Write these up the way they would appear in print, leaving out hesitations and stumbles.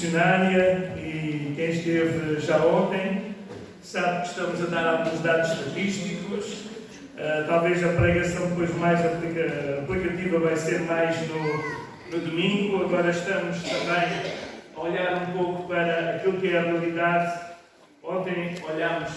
missionária e quem esteve já ontem sabe que estamos a dar alguns dados estatísticos. Talvez a pregação depois mais aplicativa vai ser mais no domingo. Agora estamos também a olhar um pouco para aquilo que é a realidade. Ontem olhámos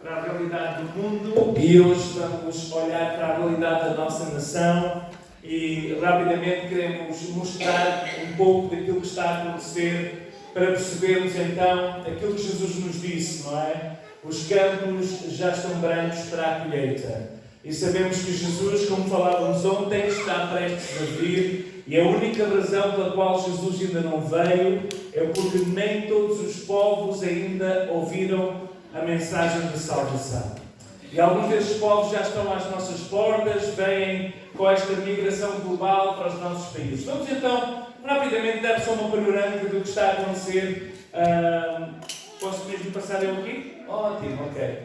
para a realidade do mundo e hoje vamos olhar para a realidade da nossa nação e rapidamente queremos mostrar um pouco daquilo que está a acontecer para percebermos então aquilo que Jesus nos disse, não é? Os campos já estão brancos para a colheita. E sabemos que Jesus, como falávamos ontem, está prestes a vir e a única razão pela qual Jesus ainda não veio é porque nem todos os povos ainda ouviram a mensagem de salvação. E alguns desses povos já estão às nossas portas, vêm com esta migração global para os nossos países. Vamos então, rapidamente, dar só uma panorâmica do que está a acontecer. Posso mesmo passar eu aqui? Ótimo, ok.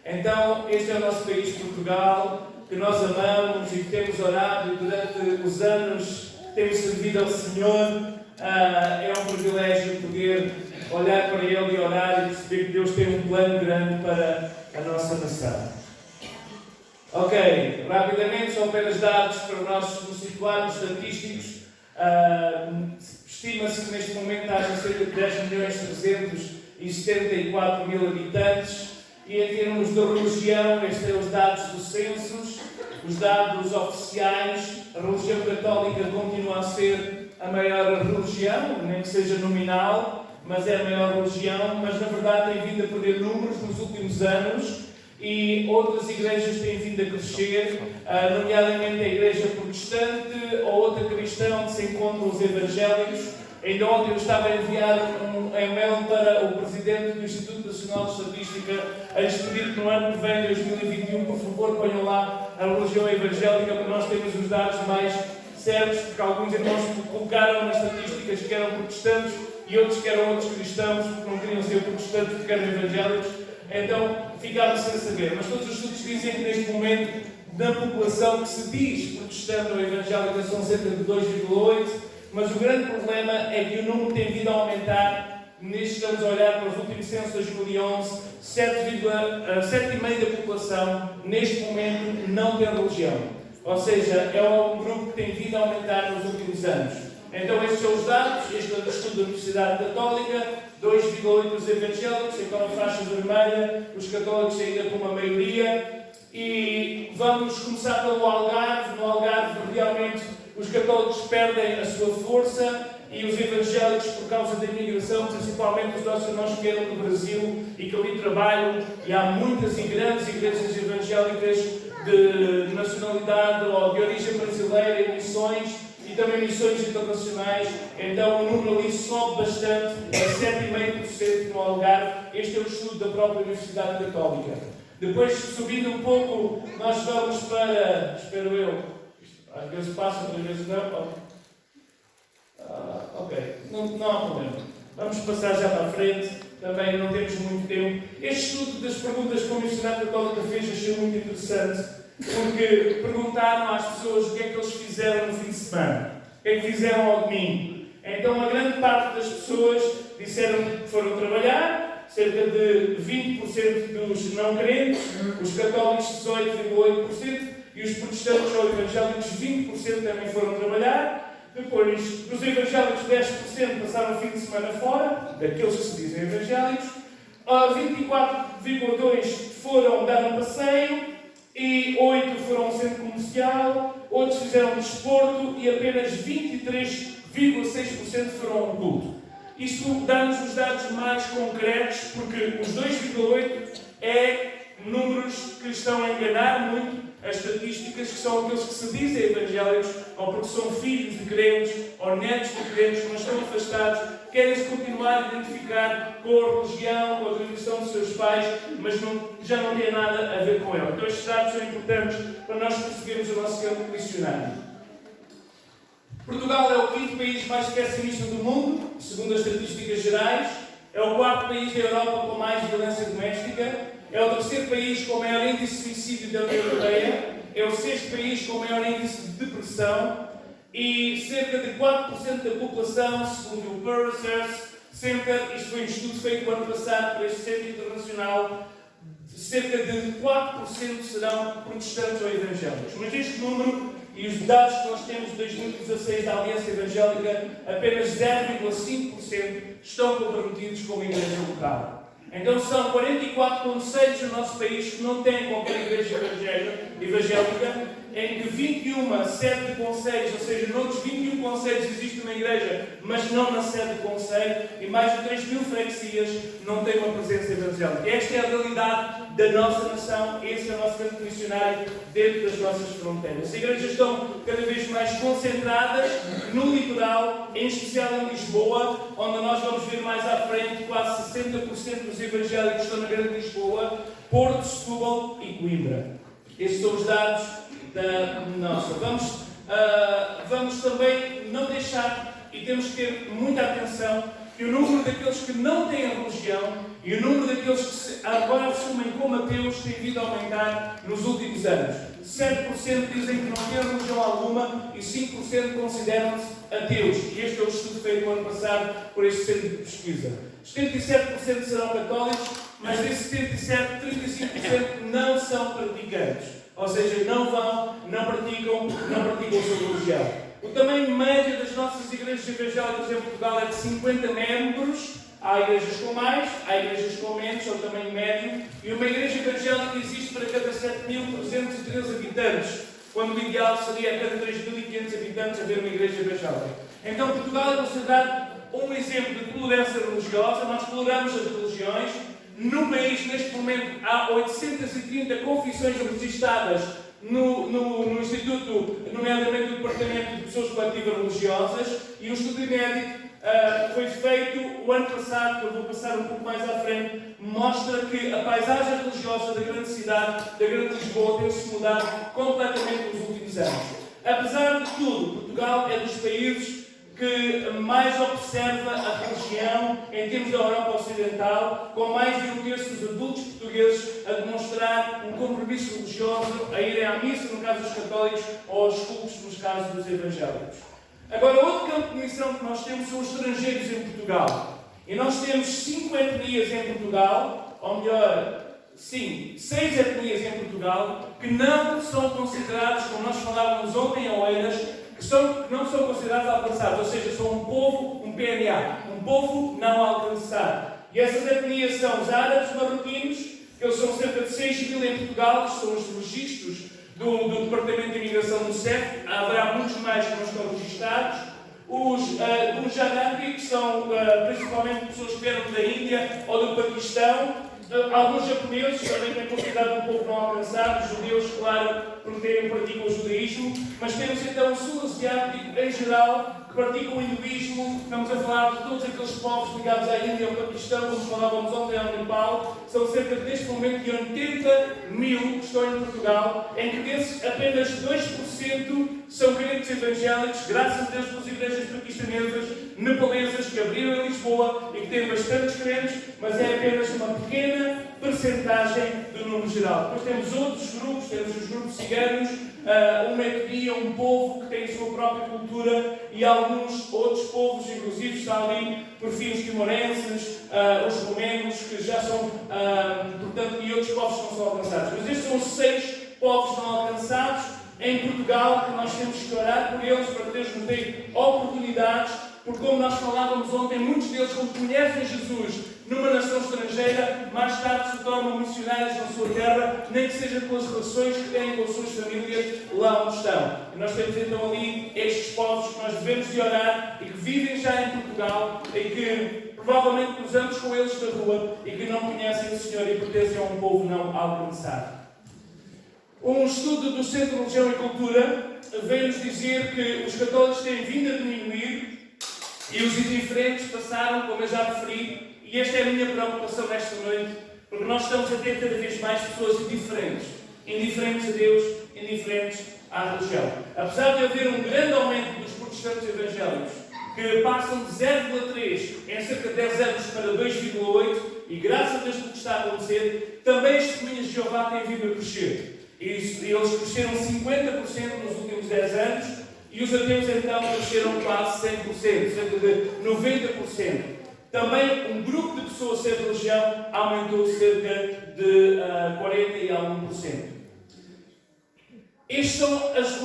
Então, este é o nosso país, Portugal, que nós amamos e que temos orado e durante os anos temos servido ao Senhor. É um privilégio poder olhar para Ele e orar e perceber que Deus tem um plano grande para a nossa nação. Ok, rapidamente, são apenas dados para nós nos situarmos estatísticos. Estima-se que neste momento haja cerca de 10.374.000 habitantes e em termos de religião, estes são os dados do census, os dados oficiais. A religião católica continua a ser a maior religião, nem que seja nominal, mas é a maior religião, mas na verdade tem vindo a perder números nos últimos anos e outras igrejas têm vindo a crescer, nomeadamente a igreja protestante ou outra cristã onde se encontram os evangélicos. Ainda ontem eu estava a enviar um e-mail para o presidente do Instituto Nacional de Estatística a lhes pedir que no ano que vem, 2021, por favor, ponham lá a religião evangélica para nós termos os dados mais certos, porque alguns irmãos colocaram nas estatísticas que eram protestantes e outros que eram outros cristãos, porque não queriam ser protestantes porque eram evangélicos. Então, ficava sem saber. Mas todos os estudos dizem que neste momento, da população que se diz protestante ou evangélica, são cerca de 2,8%, mas o grande problema é que o número tem vindo a aumentar. Estamos a olhar para os últimos censos de 2011, 7,5% da população, neste momento, não tem religião. Ou seja, é um grupo que tem vindo a aumentar nos últimos anos. Então, estes são os dados. Este é o estudo da Universidade Católica. 2,8% os evangélicos, então a faixa vermelha, os católicos ainda com uma maioria. E vamos começar pelo Algarve. No Algarve, realmente, os católicos perdem a sua força e os evangélicos, por causa da imigração, principalmente os nossos irmãos que eram do Brasil e que ali trabalham, e há muitas e grandes igrejas evangélicas de nacionalidade ou de origem brasileira e missões, e também missões internacionais. Então o número ali sobe bastante, é 7,5% no Algarve. Este é o estudo da própria Universidade Católica. Depois, subindo um pouco, nós vamos para, espero eu, às vezes passa, outras vezes não. Ok, não há problema. Vamos passar já para a frente, também não temos muito tempo. Este estudo das perguntas que a Universidade Católica fez achei muito interessante, porque perguntaram às pessoas o que é que eles fizeram no fim de semana, o que é que fizeram ao domingo. Então a grande parte das pessoas disseram que foram trabalhar, cerca de 20% dos não crentes, os católicos 18,8% e os protestantes ou evangélicos 20% também foram trabalhar. Depois, dos evangélicos 10% passaram o fim de semana fora, daqueles que se dizem evangélicos, 24,2% foram dar um passeio, e 8 foram ao centro comercial, outros fizeram desporto e apenas 23,6% foram ao culto. Isto dá-nos os dados mais concretos, porque os 2,8% é números que estão a enganar muito as estatísticas, que são aqueles que se dizem evangélicos, ou porque são filhos de crentes, ou netos de crentes, mas estão afastados, querem-se continuar a identificar com a religião, com a tradição dos seus pais, mas já não tem nada a ver com ela. Então estes dados são importantes para nós percebermos o nosso campo missionário. Portugal é o 5º país mais pessimista do mundo, segundo as estatísticas gerais. É o 4º país da Europa com mais violência doméstica. É o 3º país com o maior índice de suicídio da União Europeia. É o 6º país com o maior índice de depressão. e cerca de 4% da população, segundo o Pew Research Center, isto foi um estudo feito no ano passado por este Centro Internacional, cerca de 4% serão protestantes ou evangélicos. Mas este número e os dados que nós temos de 2016 da Aliança Evangélica, apenas 0,5% estão comprometidos com a igreja local. Então são 44 concelhos no nosso país que não têm qualquer igreja evangélica, em que 21 sede de concelhos, ou seja, noutros 21 concelhos existe uma igreja, mas não na sede de concelho, e mais de 3.000 freguesias não têm uma presença evangélica. Esta é a realidade da nossa nação, esse é o nosso campo missionário dentro das nossas fronteiras. As igrejas estão cada vez mais concentradas no litoral, em especial em Lisboa, onde nós vamos ver mais à frente quase 60% dos evangélicos estão na Grande Lisboa, Porto, Setúbal e Coimbra. Estes são os dados da nossa. Vamos também não deixar, e temos que ter muita atenção, que o número daqueles que não têm religião e o número daqueles que agora assumem como ateus tem vindo a aumentar nos últimos anos. 7% dizem que não têm religião alguma e 5% consideram-se ateus. E este é o estudo feito no ano passado por este centro de pesquisa. 77% serão católicos, mas desses 77%, 35% não são praticantes. Ou seja, não praticam a sua religião. O tamanho médio das nossas igrejas evangélicas em Portugal é de 50 membros. Há igrejas com mais, há igrejas com menos, é o tamanho médio. E uma igreja evangélica existe para cada 7.313 habitantes, quando o ideal seria a cada 3.500 habitantes haver uma igreja evangélica. Então Portugal é considerado um exemplo de tolerância religiosa. Nós toleramos as religiões. No país, neste momento, há 830 confissões registadas no Instituto, nomeadamente no Departamento de Pessoas Coletivas Religiosas, e um estudo inédito foi feito o ano passado, que eu vou passar um pouco mais à frente, mostra que a paisagem religiosa da grande cidade, da grande Lisboa, tem-se mudado completamente nos últimos anos. Apesar de tudo, Portugal é dos países que mais observa a religião em termos da Europa Ocidental, com mais de 1/3 dos adultos portugueses a demonstrar um compromisso religioso, a irem à missa, no caso dos católicos, ou aos cultos, nos casos dos evangélicos. Agora, outro campo de missão que nós temos são os estrangeiros em Portugal. E nós temos 5 etnias em Portugal, ou melhor, sim, 6 etnias em Portugal, que não são consideradas, como nós falávamos ontem em Oeiras, que não são considerados alcançados, ou seja, são um povo, um PNA, um povo não alcançado. E essas etnias são os árabes marroquinos, que eles são cerca de 6.000 em Portugal, que são os registros do Departamento de Imigração do CEF, haverá muitos mais que não estão registados. Os Janaki, que são principalmente pessoas que vieram da Índia ou do Paquistão. Alguns japoneses, também que é considerado um povo não alcançado, os judeus, claro, porque praticam o judaísmo, mas temos então o sul asiático em geral, que praticam o hinduísmo. Estamos a falar de todos aqueles povos ligados à Índia e ao Paquistão, como falávamos ontem ao Nepal. São cerca, neste momento, de 80.000 que estão em Portugal, em que desses apenas 2% são crentes evangélicos, graças a Deus pelas igrejas paquistanesas, nepalesas, que abriram em Lisboa e que têm bastantes crentes, mas é apenas uma pequena percentagem do número geral. Depois temos outros grupos, temos os grupos ciganos, uma etnia, um povo que tem a sua própria cultura, e alguns outros povos, inclusive está ali por fim os timorenses, os romenos, que já são, portanto, e outros povos que não são alcançados. Mas estes são os 6 povos não alcançados em Portugal, que nós temos que orar por eles, para que Deus nos dê oportunidades, porque como nós falávamos ontem, muitos deles, quando conhecem Jesus numa nação estrangeira, mais tarde se tornam missionários na sua terra, nem que seja pelas relações que têm com as suas famílias lá onde estão. E nós temos então ali estes povos que nós devemos de orar e que vivem já em Portugal e que provavelmente cruzamos com eles na rua e que não conhecem o Senhor e pertencem a um povo não alcançado. Um estudo do Centro de Religião e Cultura veio-nos dizer que os católicos têm vindo a diminuir e os indiferentes passaram, como eu já referi, e esta é a minha preocupação nesta noite, porque nós estamos a ter cada vez mais pessoas indiferentes a Deus, indiferentes à religião. Apesar de haver um grande aumento dos protestantes evangélicos, que passam de 0,3 em cerca de 10 anos para 2,8, e graças a Deus pelo que está a acontecer, também as testemunhas de Jeová têm vindo a crescer. E eles cresceram 50% nos últimos 10 anos, E os ateus então cresceram quase 100%, cerca de 90%. Também um grupo de pessoas sem religião aumentou cerca de 40% e algum por cento. Estes são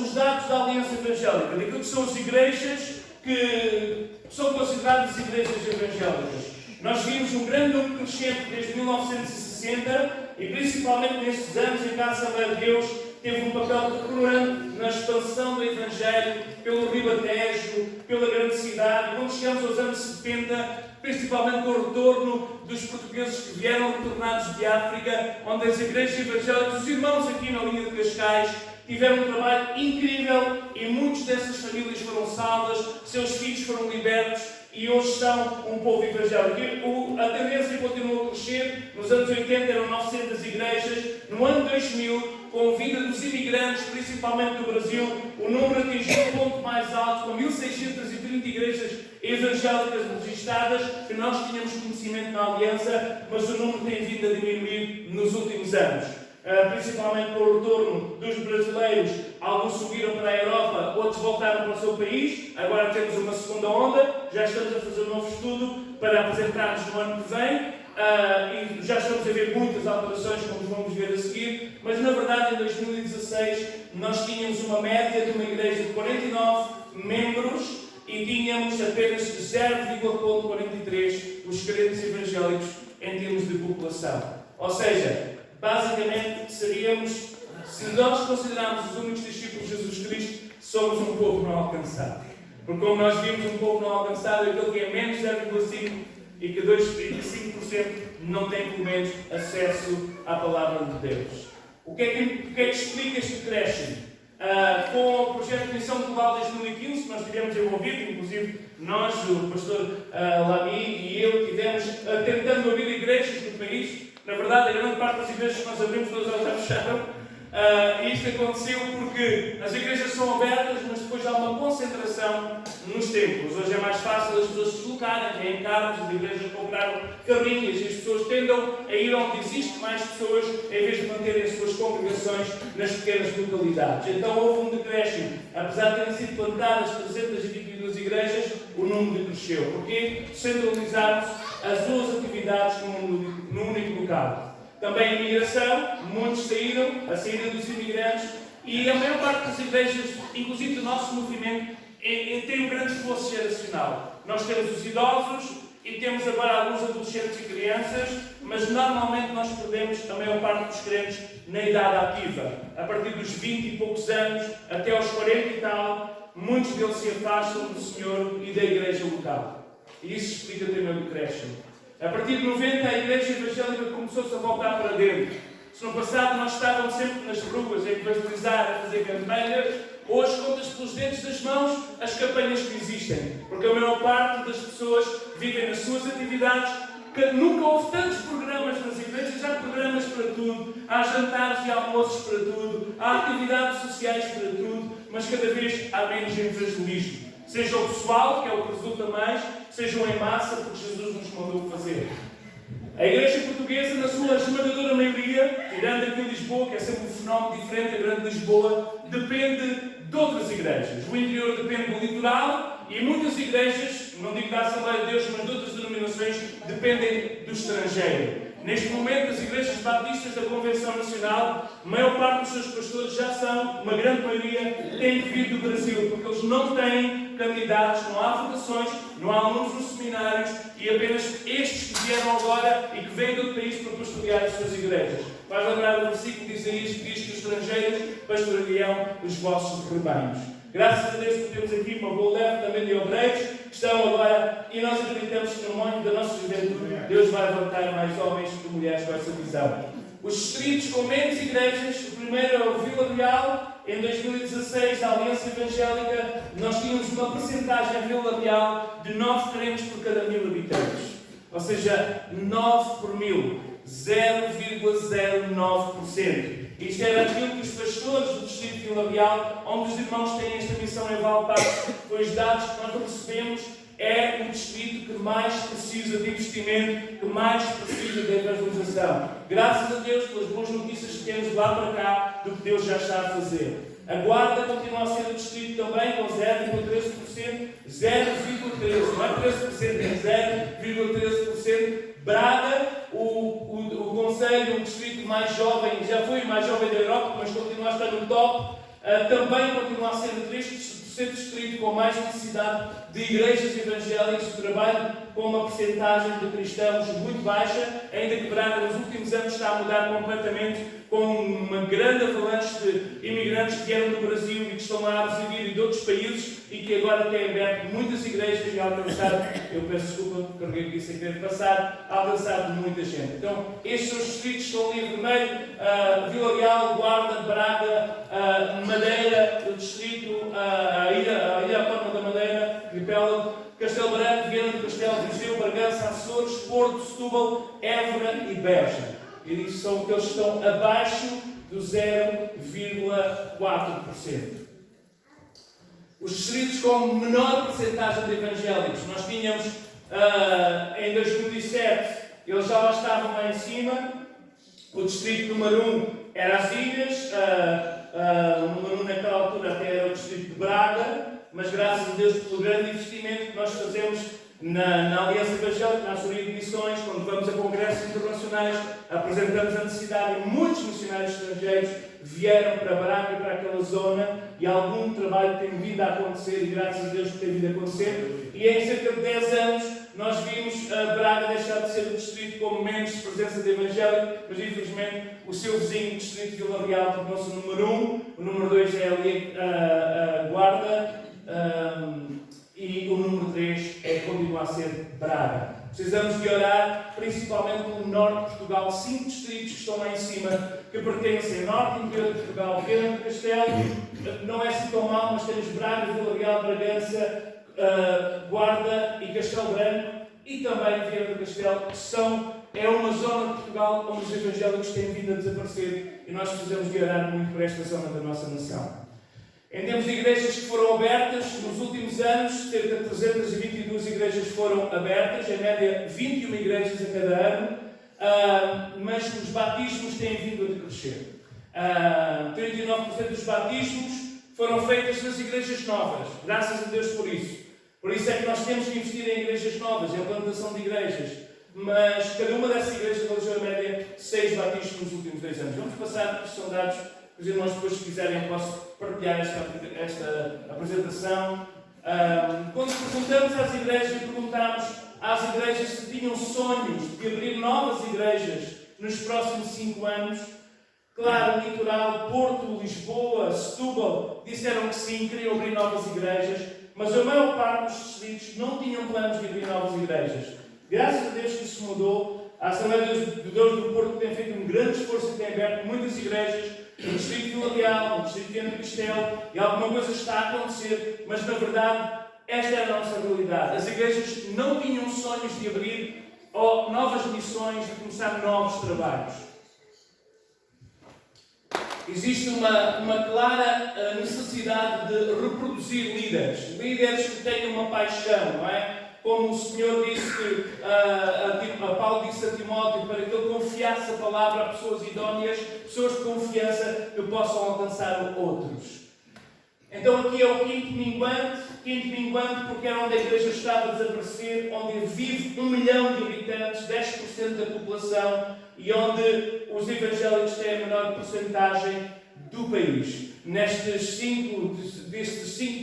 os dados da Aliança Evangélica, daquilo que são as igrejas que são consideradas igrejas evangélicas. Nós vimos um grande número crescente desde 1960 e principalmente nestes anos em que a Assembleia de Deus teve um papel determinante na expansão do Evangelho pelo Ribatejo, pela grande cidade. Quando chegamos aos anos 70, principalmente com o retorno dos portugueses que vieram retornados de África, onde as igrejas evangélicas, os irmãos aqui na linha de Cascais, tiveram um trabalho incrível e muitas dessas famílias foram salvas, seus filhos foram libertos e hoje são um povo evangélico. A tendência continuou a crescer. Nos anos 80 eram 900 igrejas. No ano 2000, com a vinda dos imigrantes, principalmente do Brasil, o número atingiu um ponto mais alto, com 1.630 igrejas evangélicas registradas, que nós tínhamos conhecimento na Aliança, mas o número tem vindo a diminuir nos últimos anos. Principalmente com o retorno dos brasileiros, alguns subiram para a Europa, outros voltaram para o seu país. Agora temos uma segunda onda, já estamos a fazer um novo estudo para apresentarmos no ano que vem. E já estamos a ver muitas alterações, como vamos ver a seguir, mas na verdade em 2016 nós tínhamos uma média de uma igreja de 49 membros e tínhamos apenas 0,43 os crentes evangélicos em termos de população. Ou seja, basicamente seríamos, se nós considerarmos os únicos discípulos de Jesus Cristo, somos um povo não alcançado. Porque como nós vimos, um povo não alcançado é aquele que é menos 0,5 e que 2,5% não tem pelo menos acesso à palavra de Deus. O que é que explica este decréscimo? Com o projeto de Missão Global 2015, que nós tivemos envolvido, inclusive nós, o pastor Lamy e eu, tivemos tentando abrir igrejas no país. Na verdade, a grande parte das igrejas que nós abrimos, todas elas já fecharam. E isto aconteceu porque as igrejas são abertas, mas depois há uma concentração nos templos. Hoje é mais fácil as pessoas se deslocarem, têm carros, as igrejas compraram carrinhas e as pessoas tendam a ir onde existe mais pessoas, em vez de manterem as suas congregações nas pequenas localidades. Então houve um decréscimo. Apesar de terem sido plantadas 322 igrejas, o número cresceu. Porque centralizarmos as duas atividades num único local. Também a imigração, muitos saíram, a saída dos imigrantes, e a maior parte das igrejas, inclusive do nosso movimento, tem um grande esforço geracional. Nós temos os idosos e temos agora alguns adolescentes e crianças, mas normalmente nós perdemos a maior parte dos crentes na idade ativa. A partir dos 20 e poucos anos até aos 40 e tal, muitos deles se afastam do Senhor e da igreja local. E isso explica também o decréscimo. A partir de 90, a igreja evangélica começou-se a voltar para dentro. Se no passado nós estávamos sempre nas ruas a evangelizar, a fazer campanhas, hoje contas pelos dedos das mãos as campanhas que existem. Porque a maior parte das pessoas vivem nas suas atividades, que nunca houve tantos programas nas igrejas, há programas para tudo, há jantares e almoços para tudo, há atividades sociais para tudo, mas cada vez há menos evangelismo. Seja o pessoal, que é o que resulta mais, sejam em massa, porque Jesus nos mandou fazer. A igreja portuguesa, na sua esmagadora maioria, tirando aqui Lisboa, que é sempre um fenómeno diferente, a grande Lisboa, depende de outras igrejas. O interior depende do litoral e muitas igrejas, não digo da Assembleia de Deus, mas de outras denominações, dependem do estrangeiro. Neste momento, as igrejas batistas da Convenção Nacional, a maior parte dos seus pastores já são, uma grande maioria, têm que vir do Brasil, porque eles não têm candidatos, não há votações, não há alunos nos seminários e apenas estes que vieram agora e que vêm do país para pastorear as suas igrejas. Vais lembrar o versículo de Isaías que diz que os estrangeiros pastorearão os vossos rebanhos. Graças a Deus que temos aqui uma boa leve também de obreiros que estão agora, e nós acreditamos que no momento da nossa juventude Deus vai levantar mais homens e mulheres com essa visão. Os distritos com menos igrejas, o primeiro é o Vila Real. Em 2016, a Aliança Evangélica, nós tínhamos uma percentagem em Vila Real de 9 crentes por cada 1000 habitantes. Ou seja, 9 por 1000, 0,09%. Isto era aquilo que os pastores do distrito de Vila Real, onde os irmãos têm esta missão em Valpar, foi os dados que nós recebemos, é o distrito que mais precisa de investimento, que mais precisa de evangelização. Graças a Deus pelas boas notícias que temos de lá para cá, do que Deus já está a fazer. A Guarda continua a ser o distrito também com 0,13%, 0,13%, não é 13%, é 0,13%. Braga, o concelho, um distrito mais jovem, já foi o mais jovem da Europa, mas continua a estar no top, também continua a ser o terceiro distrito com mais necessidade de igrejas evangélicas que trabalham com uma percentagem de cristãos muito baixa, ainda que Braga nos últimos anos está a mudar completamente, com uma grande avalanche de imigrantes que vieram do Brasil e que estão lá a residir e de outros países e que agora têm aberto muitas igrejas e alcançado, eu peço desculpa, carreguei aqui sem querer passar, alcançado muita gente. Então, estes são os distritos que estão ali vermelho, Vila Real, Guarda, Braga, Madeira, o distrito, a Ilha Palma da Madeira, Ripela, Castelo Branco, Viana do Castelo, Viseu, Bragança, Açores, Porto, Setúbal, Évora e Beja. E isso são aqueles que estão abaixo do 0,4%. Os distritos com menor percentagem de evangélicos, nós tínhamos em 2007, eles já lá estavam lá em cima. O distrito número 1 era as Ilhas, o número 1 naquela altura até era o distrito de Braga, mas graças a Deus pelo grande investimento que nós fazemos na Aliança Evangélica, na Assembleia de Missões, quando vamos a congressos internacionais, apresentamos a necessidade e muitos missionários estrangeiros vieram para Braga, para aquela zona, e algum trabalho tem vindo a acontecer, e graças a Deus tem vindo a acontecer. E em cerca de 10 anos nós vimos Braga deixar de ser o distrito com menos presença de evangélico, mas infelizmente o seu vizinho, o distrito de Vila Real, tornou-se o número 1, o número 2 é ali a Guarda, e o número 3 continua a ser Braga. Precisamos de orar, principalmente pelo norte de Portugal, 5 distritos que estão lá em cima, que pertencem ao norte e interior de Portugal, Viana do Castelo, não é assim tão mal, mas temos Braga, Vila Real, Bragança, Guarda e Castelo Branco, e também Viana do Castelo, que é uma zona de Portugal onde os evangélicos têm vindo a desaparecer, e nós precisamos de orar muito por esta zona da nossa nação. Em termos de igrejas que foram abertas, nos últimos anos, cerca de 322 igrejas foram abertas, em média 21 igrejas a cada ano, mas os batismos têm vindo a decrescer. 39% dos batismos foram feitos nas igrejas novas, graças a Deus por isso. Por isso é que nós temos que investir em igrejas novas, em plantação de igrejas. Mas cada uma dessas igrejas realizou em média 6 batismos nos últimos 2 anos. Vamos passar, estes são dados. Os irmãos depois, se quiserem, posso partilhar esta apresentação. Quando perguntamos às igrejas, perguntámos às igrejas se tinham sonhos de abrir novas igrejas nos próximos 5 anos. Claro, Litoral, Porto, Lisboa, Setúbal, disseram que sim, queriam abrir novas igrejas, mas a maior parte dos distritos não tinham planos de abrir novas igrejas. Graças a Deus que isso mudou. A Assembleia de Deus do Porto tem feito um grande esforço e tem aberto muitas igrejas no distrito de Vila Real, no distrito de Viana do Castelo, e alguma coisa está a acontecer, mas na verdade esta é a nossa realidade. As igrejas não tinham sonhos de abrir novas missões, de começar novos trabalhos. Existe uma clara necessidade de reproduzir líderes que tenham uma paixão, não é? Como o Senhor disse, a Paulo disse a Timóteo, para que ele confiasse a palavra a pessoas idóneas, pessoas de confiança que possam alcançar outros. Então aqui é o quinto minguante porque era onde a igreja estava a desaparecer, onde vive 1 milhão de habitantes, 10% da população, e onde os evangélicos têm a menor porcentagem do país. Destes 5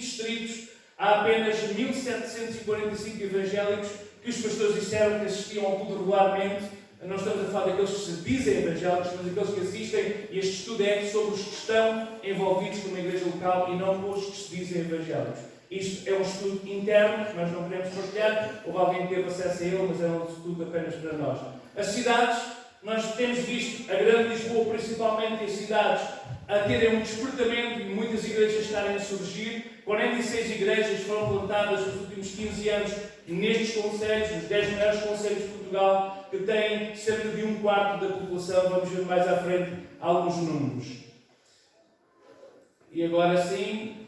distritos, há apenas 1.745 evangélicos que os pastores disseram que assistiam ao culto regularmente. Não estamos a falar daqueles que se dizem evangélicos, mas daqueles que assistem, e este estudo é sobre os que estão envolvidos com uma igreja local e não com os que se dizem evangélicos. Isto é um estudo interno, que nós não queremos partilhar, houve alguém que teve acesso a ele, mas é um estudo apenas para nós. As cidades, nós temos visto a Grande Lisboa, principalmente as cidades, a terem um despertamento e muitas igrejas estarem a surgir. 46 igrejas foram plantadas nos últimos 15 anos nestes concelhos, nos 10 maiores concelhos de Portugal, que têm cerca de 1/4 da população. Vamos ver mais à frente alguns números. E agora sim,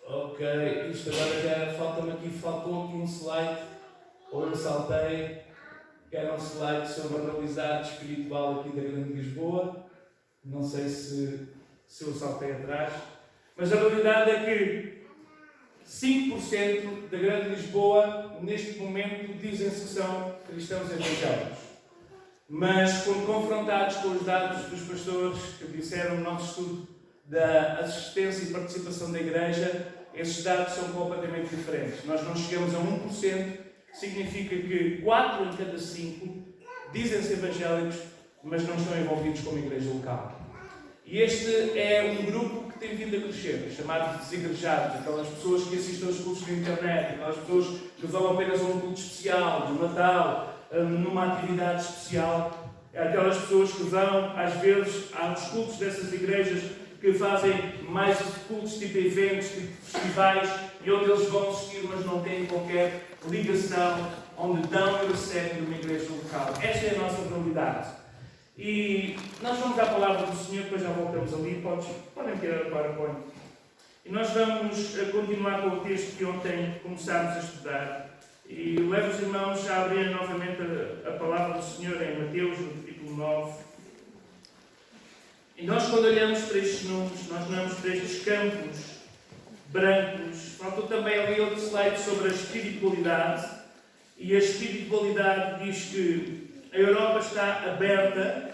ok, isto agora já faltou aqui um slide, ou eu saltei, que era um slide sobre a realidade espiritual aqui da Grande Lisboa. Não sei se eu saltei atrás. Mas a realidade é que 5% da Grande Lisboa, neste momento, dizem-se que são cristãos evangélicos. Mas, quando confrontados com os dados dos pastores que disseram no nosso estudo da assistência e participação da Igreja, esses dados são completamente diferentes. Nós não chegamos a 1%, significa que 4 em cada 5 dizem-se evangélicos, mas não estão envolvidos como igreja local. E este é um grupo que tem vindo a crescer, chamados desigrejados, aquelas pessoas que assistem aos cultos de internet, aquelas pessoas que vão apenas a um culto especial, no Natal, numa atividade especial, aquelas pessoas que vão, às vezes, aos cultos dessas igrejas que fazem mais cultos tipo eventos, tipo festivais, e onde eles vão assistir, mas não têm qualquer ligação, onde dão e recebem de uma igreja local. Esta é a nossa realidade. E nós vamos à palavra do Senhor, depois já voltamos ali, podem tirar o PowerPoint. E nós vamos continuar com o texto que ontem começámos a estudar. E levo os irmãos a abrir novamente a palavra do Senhor em Mateus, no capítulo 9. E nós, quando olhamos para estes números, nós olhamos para estes campos brancos. Faltou também ali outro slide sobre a espiritualidade. E a espiritualidade diz que a Europa está aberta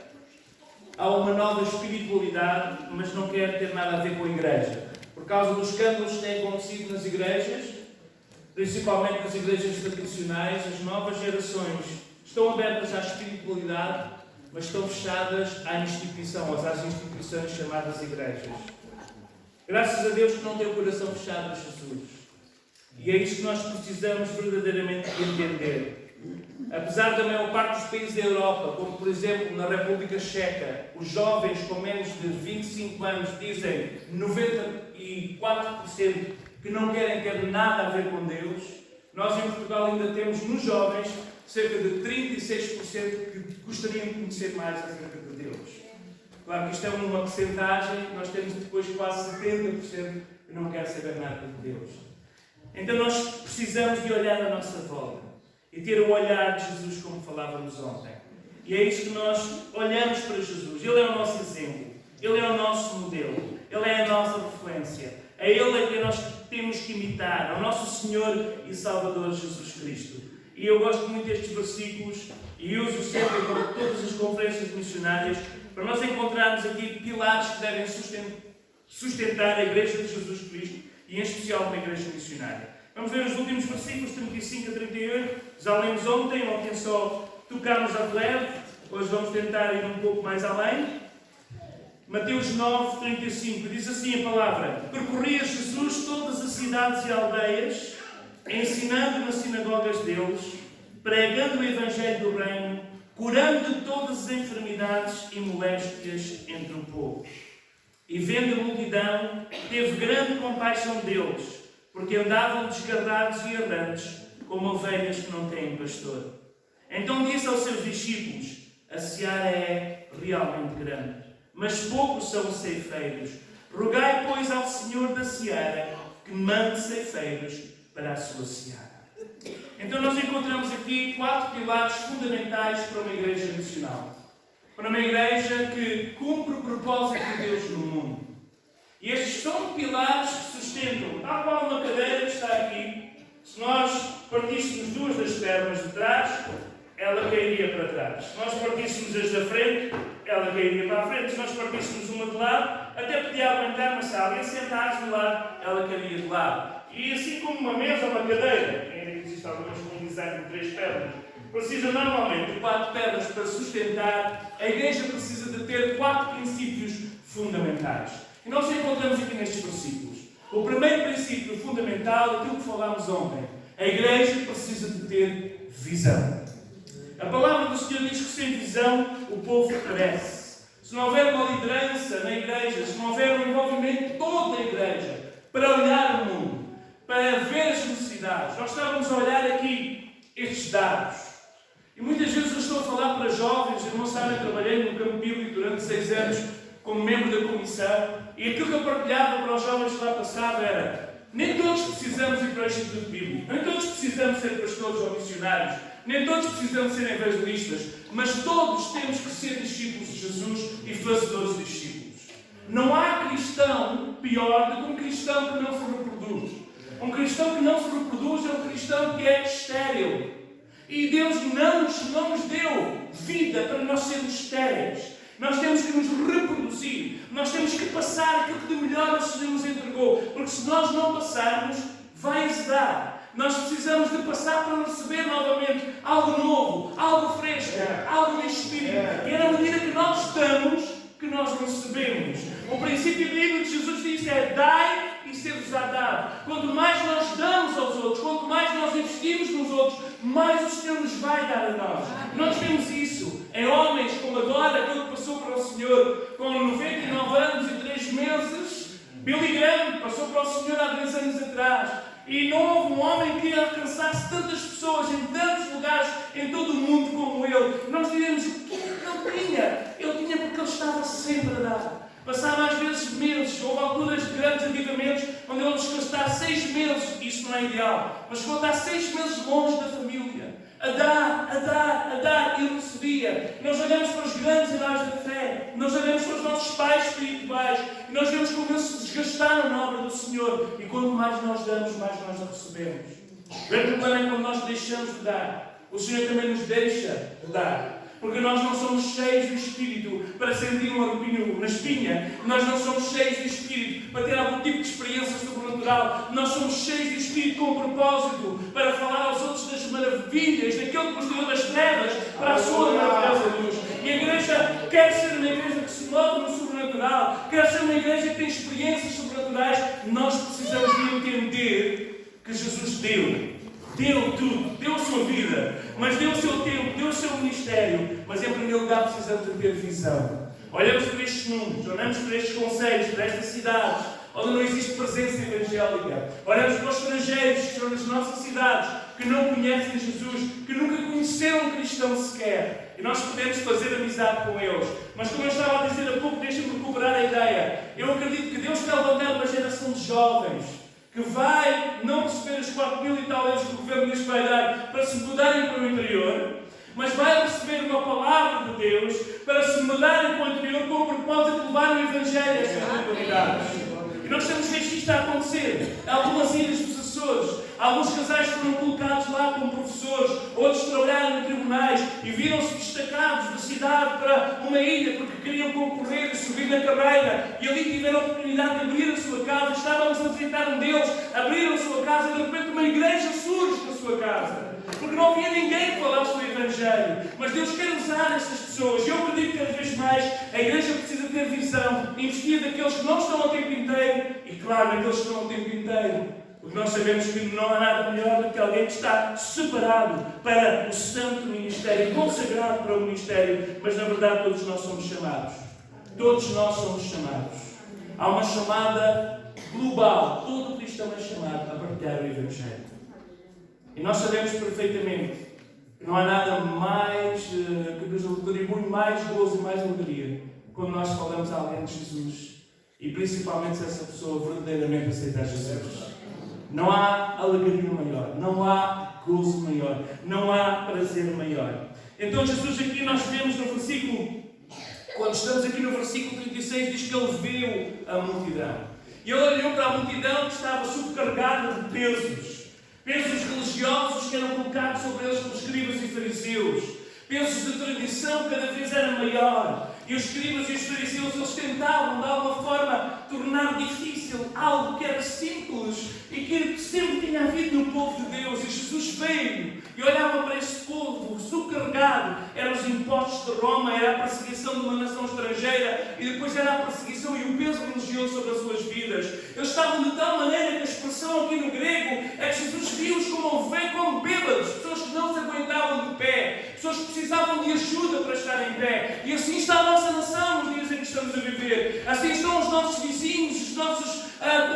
a uma nova espiritualidade, mas não quer ter nada a ver com a Igreja. Por causa dos escândalos que têm acontecido nas igrejas, principalmente nas igrejas tradicionais, as novas gerações estão abertas à espiritualidade, mas estão fechadas à instituição, às instituições chamadas igrejas. Graças a Deus que não tem o coração fechado a Jesus. E é isso que nós precisamos verdadeiramente entender. Apesar da maior parte dos países da Europa, como por exemplo na República Checa, os jovens com menos de 25 anos dizem 94% que não querem ter nada a ver com Deus, nós em Portugal ainda temos nos jovens cerca de 36% que gostariam de conhecer mais acerca de Deus. Claro que isto é uma percentagem, nós temos depois quase 70% que não querem saber nada de Deus. Então nós precisamos de olhar à nossa volta e ter o olhar de Jesus, como falávamos ontem. E é isso que nós olhamos para Jesus. Ele é o nosso exemplo, Ele é o nosso modelo, Ele é a nossa referência. É Ele a quem nós temos que imitar, ao nosso Senhor e Salvador Jesus Cristo. E eu gosto muito destes versículos e uso sempre em todas as conferências missionárias para nós encontrarmos aqui pilares que devem sustentar a Igreja de Jesus Cristo e em especial uma Igreja missionária. Vamos ver os últimos versículos, 35 a 38. Já lemos ontem só tocámos a leve. Hoje vamos tentar ir um pouco mais além. Mateus 9, 35. Diz assim a palavra: percorria Jesus todas as cidades e aldeias, ensinando nas sinagogas deles, pregando o Evangelho do Reino, curando de todas as enfermidades e moléstias entre o povo. E vendo a multidão, teve grande compaixão deles, porque andavam desgarrados e errantes, como ovelhas que não têm pastor. Então disse aos seus discípulos: a seara é realmente grande, mas poucos são os ceifeiros. Rogai, pois, ao Senhor da seara que mande ceifeiros para a sua seara. Então nós encontramos aqui 4 pilares fundamentais para uma igreja missional. Para uma igreja que cumpre o propósito de Deus no mundo. E estes são pilares que sustentam, tal qual uma cadeira que está aqui. Se nós partíssemos 2 das pernas de trás, ela cairia para trás. Se nós partíssemos as da frente, ela cairia para a frente. Se nós partíssemos uma de lado, até podia aguentar, mas se alguém sentasse de lado, ela cairia de lado. E assim como uma mesa ou uma cadeira, ainda que existe algumas com um design de 3 pernas, precisa normalmente de 4 pernas para sustentar. A igreja precisa de ter 4 princípios fundamentais. E nós encontramos aqui nestes versículos. O primeiro princípio fundamental é aquilo que falámos ontem. A igreja precisa de ter visão. A palavra do Senhor diz que sem visão o povo perece. Se não houver uma liderança na igreja, se não houver um envolvimento de toda a igreja para olhar o mundo, para ver as necessidades, nós estávamos a olhar aqui estes dados. E muitas vezes eu estou a falar para jovens, eu não sabem, trabalhei no campo bíblico durante 6 anos como membro da comissão, e aquilo que eu partilhava para os jovens que lá passavam era: nem todos precisamos ir para o Instituto Bíblico, nem todos precisamos ser pastores ou missionários, nem todos precisamos ser evangelistas, mas todos temos que ser discípulos de Jesus e fazedores de discípulos. Não há cristão pior do que um cristão que não se reproduz. Um cristão que não se reproduz é um cristão que é estéril. E Deus não nos deu vida para nós sermos estéreis. Nós temos que nos reproduzir. Nós temos que passar aquilo que de melhor o Senhor nos entregou. Porque se nós não passarmos, vai azedar. Nós precisamos de passar para receber novamente algo novo, algo fresco, algo de espírito. E é na medida que nós damos que nós recebemos. O princípio bíblico que Jesus disse é: dai e ser-vos-á dado. Quanto mais nós damos aos outros, quanto mais nós investimos nos outros, mais o Senhor nos vai dar a nós. Nós vemos isso em homens como agora, aquele que passou para o Senhor com 99 anos e 3 meses. Billy Graham passou para o Senhor há 10 anos atrás. E não houve um homem que alcançasse tantas pessoas em tantos lugares em todo o mundo como ele. Nós diremos: o que é que ele tinha? Ele tinha porque ele estava sempre a dar. Passava às vezes meses, houve alturas de grandes avivamentos onde ele chegou a estar 6 meses, isso não é ideal, mas chegou a estar 6 meses longe da família, a dar, e recebia. Nós olhamos para os grandes heróis da fé, nós olhamos para os nossos pais espirituais, e nós vemos como eles se desgastaram na obra do Senhor, e quanto mais nós damos, mais nós recebemos. O grande problema é quando nós deixamos de dar. O Senhor também nos deixa de dar. Porque nós não somos cheios do Espírito para sentir um arrepio na espinha. Nós não somos cheios do Espírito para ter algum tipo de experiência sobrenatural. Nós somos cheios do Espírito com um propósito para falar aos outros das maravilhas, daquele que nos tirou das trevas para a sua maravilhosa luz. E a igreja quer ser uma igreja que se move no sobrenatural, quer ser uma igreja que tem experiências sobrenaturais. Nós precisamos de entender que Jesus deu tudo, deu a sua vida, mas deu o seu tempo, deu o seu ministério. Mas em primeiro lugar precisamos de ter visão. Olhamos para estes números, olhamos para estes conselhos, para estas cidades onde não existe presença evangélica. Olhamos para os estrangeiros que estão nas nossas cidades, que não conhecem Jesus, que nunca conheceram um cristão sequer. E nós podemos fazer amizade com eles. Mas como eu estava a dizer há pouco, deixa-me recuperar a ideia. Eu acredito que Deus quer levantar uma geração de jovens que vai não receber os 4.000 e tal euros que o governo diz que vai dar para se mudarem para o interior, mas vai receber uma palavra de Deus para se mudarem para o interior com o propósito de levar o Evangelho a estas localidades. E nós temos visto isto a acontecer. Algumas ilhas dos Açores, alguns casais foram colocados lá como professores, outros trabalharam em tribunais e viram-se destacados da cidade para uma ilha porque queriam concorrer e subir na carreira, e ali tiveram a oportunidade de abrir a sua casa. Estávamos a visitar um deles, abriram a sua casa e de repente uma igreja surge na sua casa, porque não havia ninguém que falasse do Evangelho. Mas Deus quer usar estas pessoas. E eu acredito que cada vez mais a igreja precisa ter visão, investir naqueles que não estão ao tempo inteiro e, claro, naqueles que estão ao tempo inteiro. Porque nós sabemos que não há nada melhor do que alguém que está separado para o santo ministério, consagrado para o ministério. Mas na verdade todos nós somos chamados. Todos nós somos chamados. Há uma chamada global. Todo cristão é chamado a partilhar o Evangelho. E nós sabemos perfeitamente que não há nada mais que nos retribui mais gozo e mais alegria quando nós falamos a alguém de Jesus. E principalmente se essa pessoa verdadeiramente aceitar Jesus. Não há alegria maior, não há gozo maior, não há prazer maior. Então Jesus aqui nós vemos no versículo, quando estamos aqui no versículo 36, diz que ele viu a multidão. E ele olhou para a multidão que estava subcarregada de pesos religiosos que eram colocados sobre eles pelos escribas e fariseus. Pesos de tradição que cada vez era maior. E os escribas e os fariseus, eles tentavam de alguma forma tornar difícil algo que era simples e que sempre tinha havido no povo de Deus. E Jesus veio e olhava para esse povo subcarregado. Eram os impostos de Roma, era a perseguição de uma nação estrangeira e depois era a perseguição e o peso religioso sobre as suas vidas. Eles estavam de tal maneira que a expressão aqui no grego é que Jesus viu-os como bêbados, pessoas que não se aguentavam de pé, pessoas que precisavam de ajuda para estar em pé. E assim está a nossa nação nos dias em que estamos a viver. Assim estão os nossos vizinhos, os nossos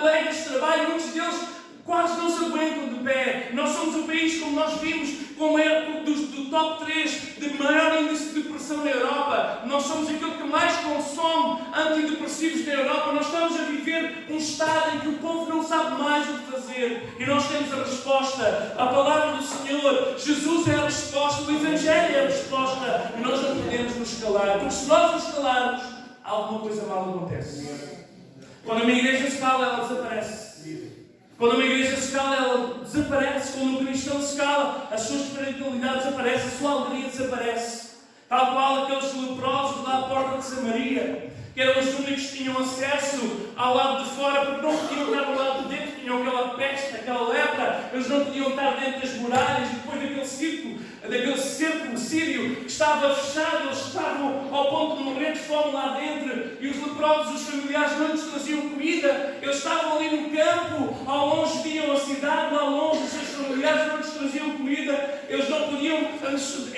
colegas de trabalho, muitos deles quase não se aguentam de pé. Nós somos o país, como nós vimos, como é do top 3 de maior índice de depressão na Europa. Nós somos aquele que mais consome antidepressivos na Europa. Nós estamos a viver um estado em que o povo não sabe mais o que fazer. E nós temos a resposta. A palavra do Senhor. Jesus é a resposta. O Evangelho é a resposta. E nós não podemos nos calar. Porque se nós nos calarmos, alguma coisa mal acontece. Quando uma igreja se cala, ela desaparece. Quando uma igreja se cala, ela desaparece. Quando um cristão se cala, a sua espiritualidade desaparece, a sua alegria desaparece. Tal qual aqueles leprosos lá à porta de Samaria, que eram os únicos que tinham acesso ao lado de fora, porque não podiam estar do lado de dentro, tinham aquela peste, aquela lepra, eles não podiam estar dentro das muralhas, e depois daquele círculo sírio que estava fechado, eles estavam ao ponto de morrer de fome lá dentro, e os leprosos, os familiares, não lhes traziam comida, eles estavam ali no campo, ao longe viam a cidade, lá longe os seus familiares não lhes traziam comida, eles não podiam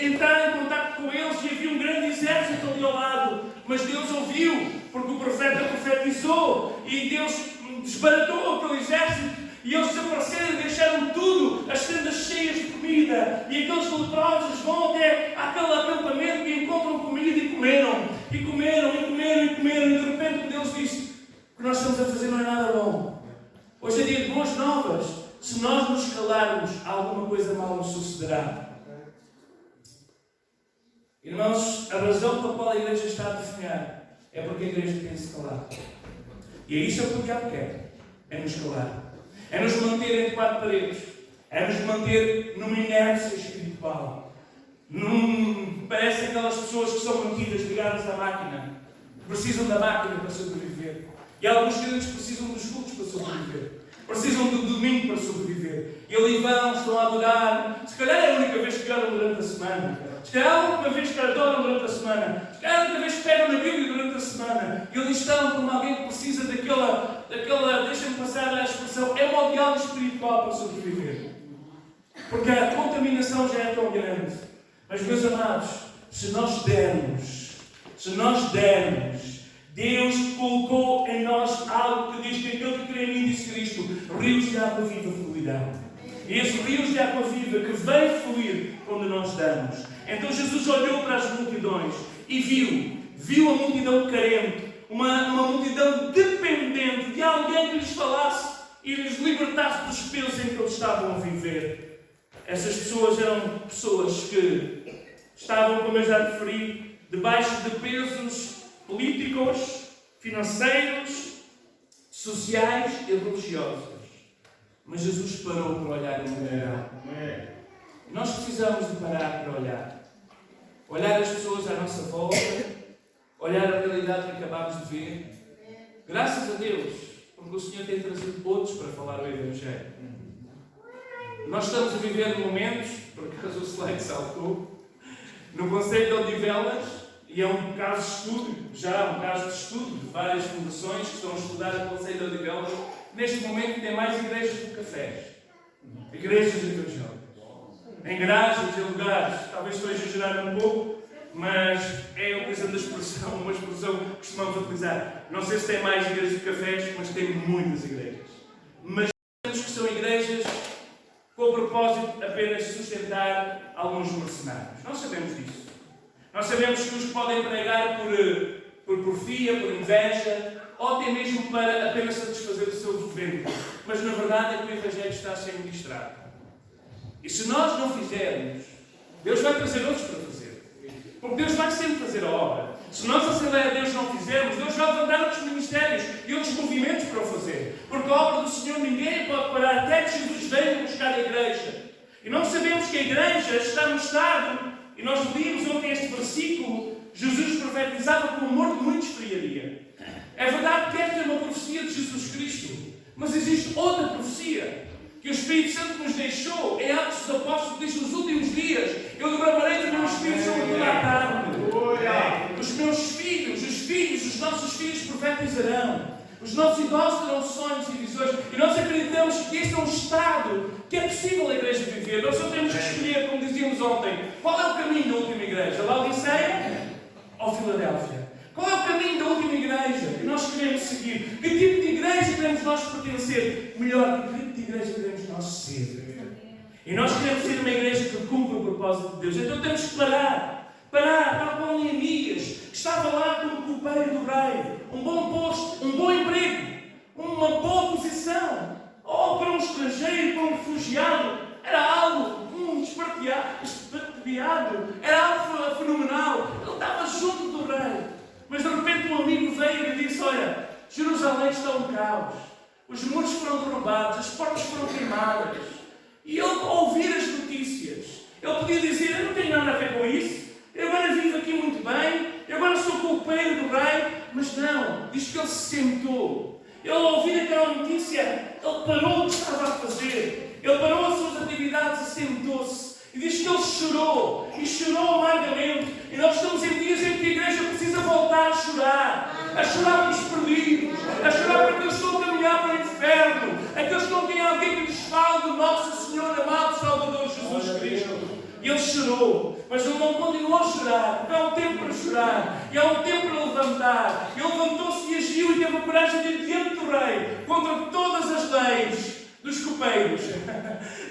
entrar em contato com eles, e havia um grande exército ali ao lado, mas Deus ouviu, porque o profeta profetizou, e Deus desbaratou aquele exército, e eles desapareceram e deixaram tudo, as tendas cheias de comida. E aqueles leprosos vão até àquele acampamento e encontram comida e comeram. E comeram, e comeram, e comeram. E de repente Deus disse: o que nós estamos a fazer não é nada bom. Hoje é dia de boas novas. Se nós nos calarmos, alguma coisa mal nos sucederá. Irmãos, a razão pela qual a igreja está a definhar é porque a igreja tem de se calar. E é isso que o diabo quer. É nos calar. É nos manter entre quatro paredes. É nos manter numa inércia espiritual. Parece aquelas pessoas que são mantidas ligadas à máquina. Que precisam da máquina para sobreviver. E alguns crentes precisam dos cultos para sobreviver. Precisam do domingo para sobreviver. E ali vão, estão a adorar. Se calhar é a única vez que oram durante a semana. Se calhar é a única vez que adoram durante a semana. Se calhar é a única vez que pegam na Bíblia durante a semana. E eles estão como alguém que precisa daquela deixa-me passar a expressão, é um diálogo espiritual para sobreviver. Porque a contaminação já é tão grande. Mas, meus amados, se nós dermos, Deus colocou em nós algo que diz que aquele que crê em mim, disse Cristo, rios de água viva fluirão. E esses rios de água viva que vêm fluir quando nós damos. Então Jesus olhou para as multidões e viu a multidão carente, uma multidão dependente de alguém que lhes falasse e lhes libertasse dos pesos em que eles estavam a viver. Essas pessoas eram pessoas que estavam, como eu já referi, debaixo de pesos políticos, financeiros, sociais e religiosos. Mas Jesus parou para olhar a multidão. Nós precisamos de parar para olhar. Olhar as pessoas à nossa volta, olhar a realidade que acabámos de ver. Graças a Deus, porque o Senhor tem trazido outros para falar o Evangelho. Nós estamos a viver momentos, por acaso o slide saltou, no Conselho de Odivelas, e é um caso de estudo de várias fundações que estão a estudar o Conselho de Odivelas. Neste momento tem mais igrejas do que cafés. Igrejas evangélicas. Em garagens, em lugares, talvez estou a exagerar um pouco, mas é utilizando uma expressão que costumamos utilizar. Não sei se tem mais igrejas do que cafés, mas tem muitas igrejas. Mas sabemos que são igrejas com o propósito apenas de sustentar alguns mercenários. Nós sabemos disso. Nós sabemos que os podem pregar por porfia, por inveja, ou até mesmo para apenas satisfazer o seu ventre. Mas na verdade é que o Evangelho está a ser ministrado. E se nós não fizermos, Deus vai trazer outros para fazer. Porque Deus vai sempre fazer a obra. Se nós, a Assembleia de Deus, não fizermos, Deus vai levantar outros ministérios e outros movimentos para o fazer. Porque a obra do Senhor ninguém pode parar até que Jesus venha buscar a igreja. E nós sabemos que a igreja está no estado, e nós vimos ontem este versículo, Jesus profetizava que o amor de muitos esfriaria. É verdade que esta é uma profecia de Jesus Cristo, mas existe outra profecia que o Espírito Santo nos deixou em Atos dos Apóstolos, que diz: nos últimos dias eu derramarei do meu Espírito sobre toda a carne. Os meus filhos, os nossos filhos profetizarão. Os nossos idosos terão sonhos e visões. E nós acreditamos que este é um estado que é possível a igreja viver. Nós só temos que escolher, como dizíamos ontem, qual é o caminho da última igreja? Laodiceia ou Filadélfia? Qual é o caminho da última igreja que nós queremos seguir? Que tipo de igreja queremos nós pertencer? Melhor, que tipo de igreja queremos nós ser? E nós queremos ser uma igreja que cumpre o propósito de Deus. Então temos que parar com Neemias, que estava lá como copeiro do rei. Um bom posto, um bom emprego, uma boa posição. Ou para um estrangeiro, para um refugiado, era algo expatriado, era algo fenomenal. Ele estava junto do rei. Mas de repente um amigo veio e disse: olha, Jerusalém está um caos. Os muros foram derrubados, as portas foram queimadas. E ele, ao ouvir as notícias, ele podia dizer: eu não tenho nada a ver com isso. Eu agora vivo aqui muito bem. Eu agora sou copeiro do rei. Mas não, diz que ele se sentou. Ele, ao ouvir aquela notícia, ele parou o que estava a fazer. Ele parou as suas atividades e sentou-se. E diz que ele chorou. E chorou amargamente. E nós estamos em dias em que a igreja precisa voltar a chorar. A chorar pelos perdidos. A chorar por aqueles que estão a caminhar para o inferno. Aqueles que não têm alguém que lhes fale do nosso Senhor amado Salvador Jesus Cristo. E ele chorou, mas ele não continuou a chorar, porque há um tempo para chorar, e há um tempo para levantar. Ele levantou-se e agiu e teve a coragem de ir diante do rei, contra todas as leis dos copeiros.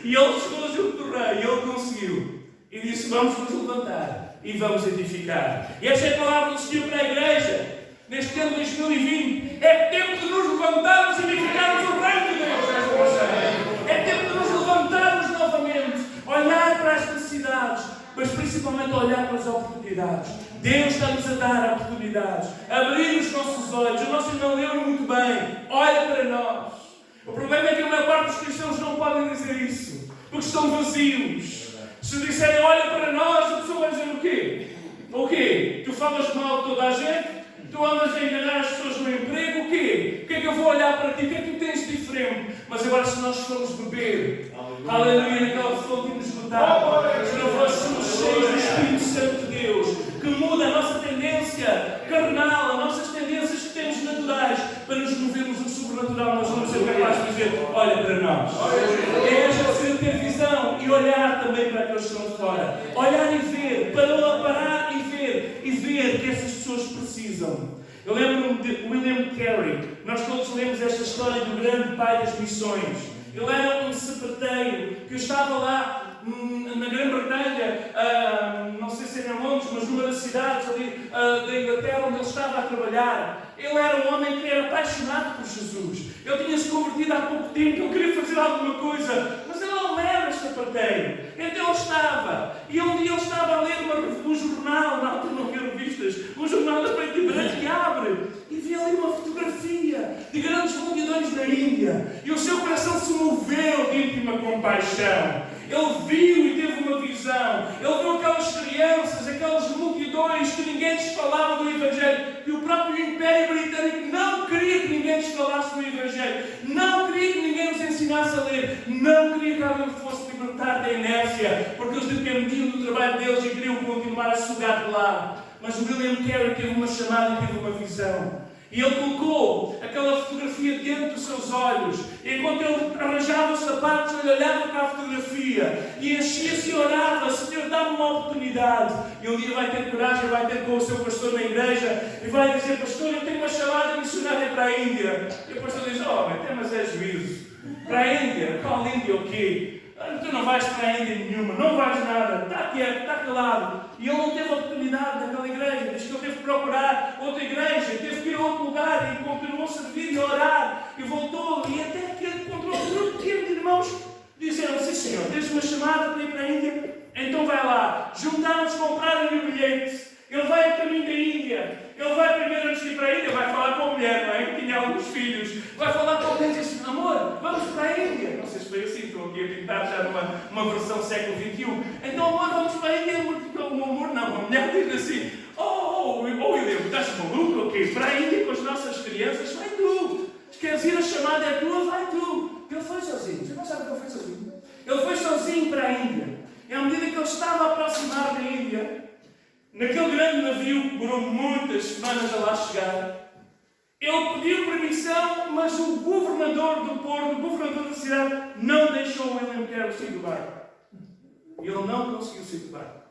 E ele chegou junto do rei, e ele conseguiu. E disse: vamos nos levantar e vamos edificar. E esta é a palavra do Senhor para a igreja, neste ano de 2020. É tempo de nos levantarmos e edificarmos o reino de Deus. É tempo de nos levantarmos novamente, olhar para as necessidades, mas principalmente olhar para as oportunidades. Deus está-nos a dar oportunidades, abrir os nossos olhos. O nosso irmão leu muito bem: olha para nós. O problema é que a maior parte dos cristãos não podem dizer isso, porque estão vazios. Se disserem: olha para nós, a pessoa vai dizer o quê? O quê? Tu falas mal de toda a gente? Tu andas a enganar as pessoas no emprego? O quê? O que é que eu vou olhar para ti? O que é que tu tens de diferente? Mas agora, se nós formos beber, aleluia, naquela fonte inesgotável, se nós somos cheios do Espírito Santo de Deus, que muda a nossa tendência carnal, as nossas tendências que temos naturais, para nos movermos no sobrenatural, nós vamos ser capazes de dizer: olha para nós. É esta ter visão e olhar também para aqueles que estão de fora. Olhar e ver, parar e ver que essas pessoas precisam. Eu lembro-me de William Carey. Nós todos lemos esta história do grande pai das missões. Ele era um sapateiro que estava lá na Grã-Bretanha, não sei se era em Londres, mas numa das cidades ali da Inglaterra onde ele estava a trabalhar. Ele era um homem que era apaixonado por Jesus. Ele tinha se convertido há pouco tempo, ele queria fazer alguma coisa, mas ele não era sapateiro. Então ele estava, e um dia ele estava a ler um jornal, na altura não havia revistas, um jornal da preto e branco, e abre e vê ali uma fotografia de grandes multidões na Índia, e o seu coração se moveu de íntima compaixão. Ele viu e teve uma visão. Ele viu aquelas crianças, aquelas multidões que ninguém lhes falava do Evangelho, que o próprio Império Britânico não queria que ninguém lhes falasse do Evangelho, não queria que ninguém os ensinasse a ler, não queria que alguém fosse libertar da inércia, porque eles dependiam do trabalho deles e queriam continuar a sugar de lá. Mas o William Carey teve uma chamada e teve uma visão. E ele colocou aquela fotografia diante dos seus olhos. E enquanto ele arranjava os sapatos, ele olhava para a fotografia e enchia-se e orava: Senhor, dá-me uma oportunidade. E um dia vai ter coragem, vai ter com o seu pastor na igreja e vai dizer: pastor, eu tenho uma chamada missionária para a Índia. E o pastor diz: oh, mas é juízo. Para a Índia? Qual Índia o quê? Tu não vais para a Índia nenhuma, não vais nada, está quieto, está calado. E ele não teve oportunidade naquela igreja, diz que ele teve que procurar outra igreja, teve que ir a outro lugar e continuou a servir e a orar, e voltou, e até que ele encontrou um grupo pequeno de irmãos, disseram: sim senhor, tens uma chamada para ir para a Índia? Então vai lá. Juntaram-se, compraram-lhe o bilhete, ele vai a caminho da Índia. Ele vai primeiro, antes de ir para a Índia, vai falar com a mulher, não é? Que tinha alguns filhos. Vai falar com a mulher e diz assim: amor, vamos para a Índia. Não sei se foi assim, estou aqui a pintar já numa versão século XXI. Então, amor, vamos para a Índia. O amor não, a mulher diz assim: William, estás maluco ou quê? Para a Índia com as nossas crianças? Vai tu. Se queres ir, a chamada é tua, vai tu. Ele foi sozinho. Você não sabe que ele foi sozinho? Ele foi sozinho para a Índia. E à medida que ele estava a aproximar da Índia, naquele grande navio que demorou muitas semanas a lá chegar, ele pediu permissão, mas o governador do porto, o governador da cidade, não deixou o William Carey sair do barco. Ele não conseguiu sair do barco.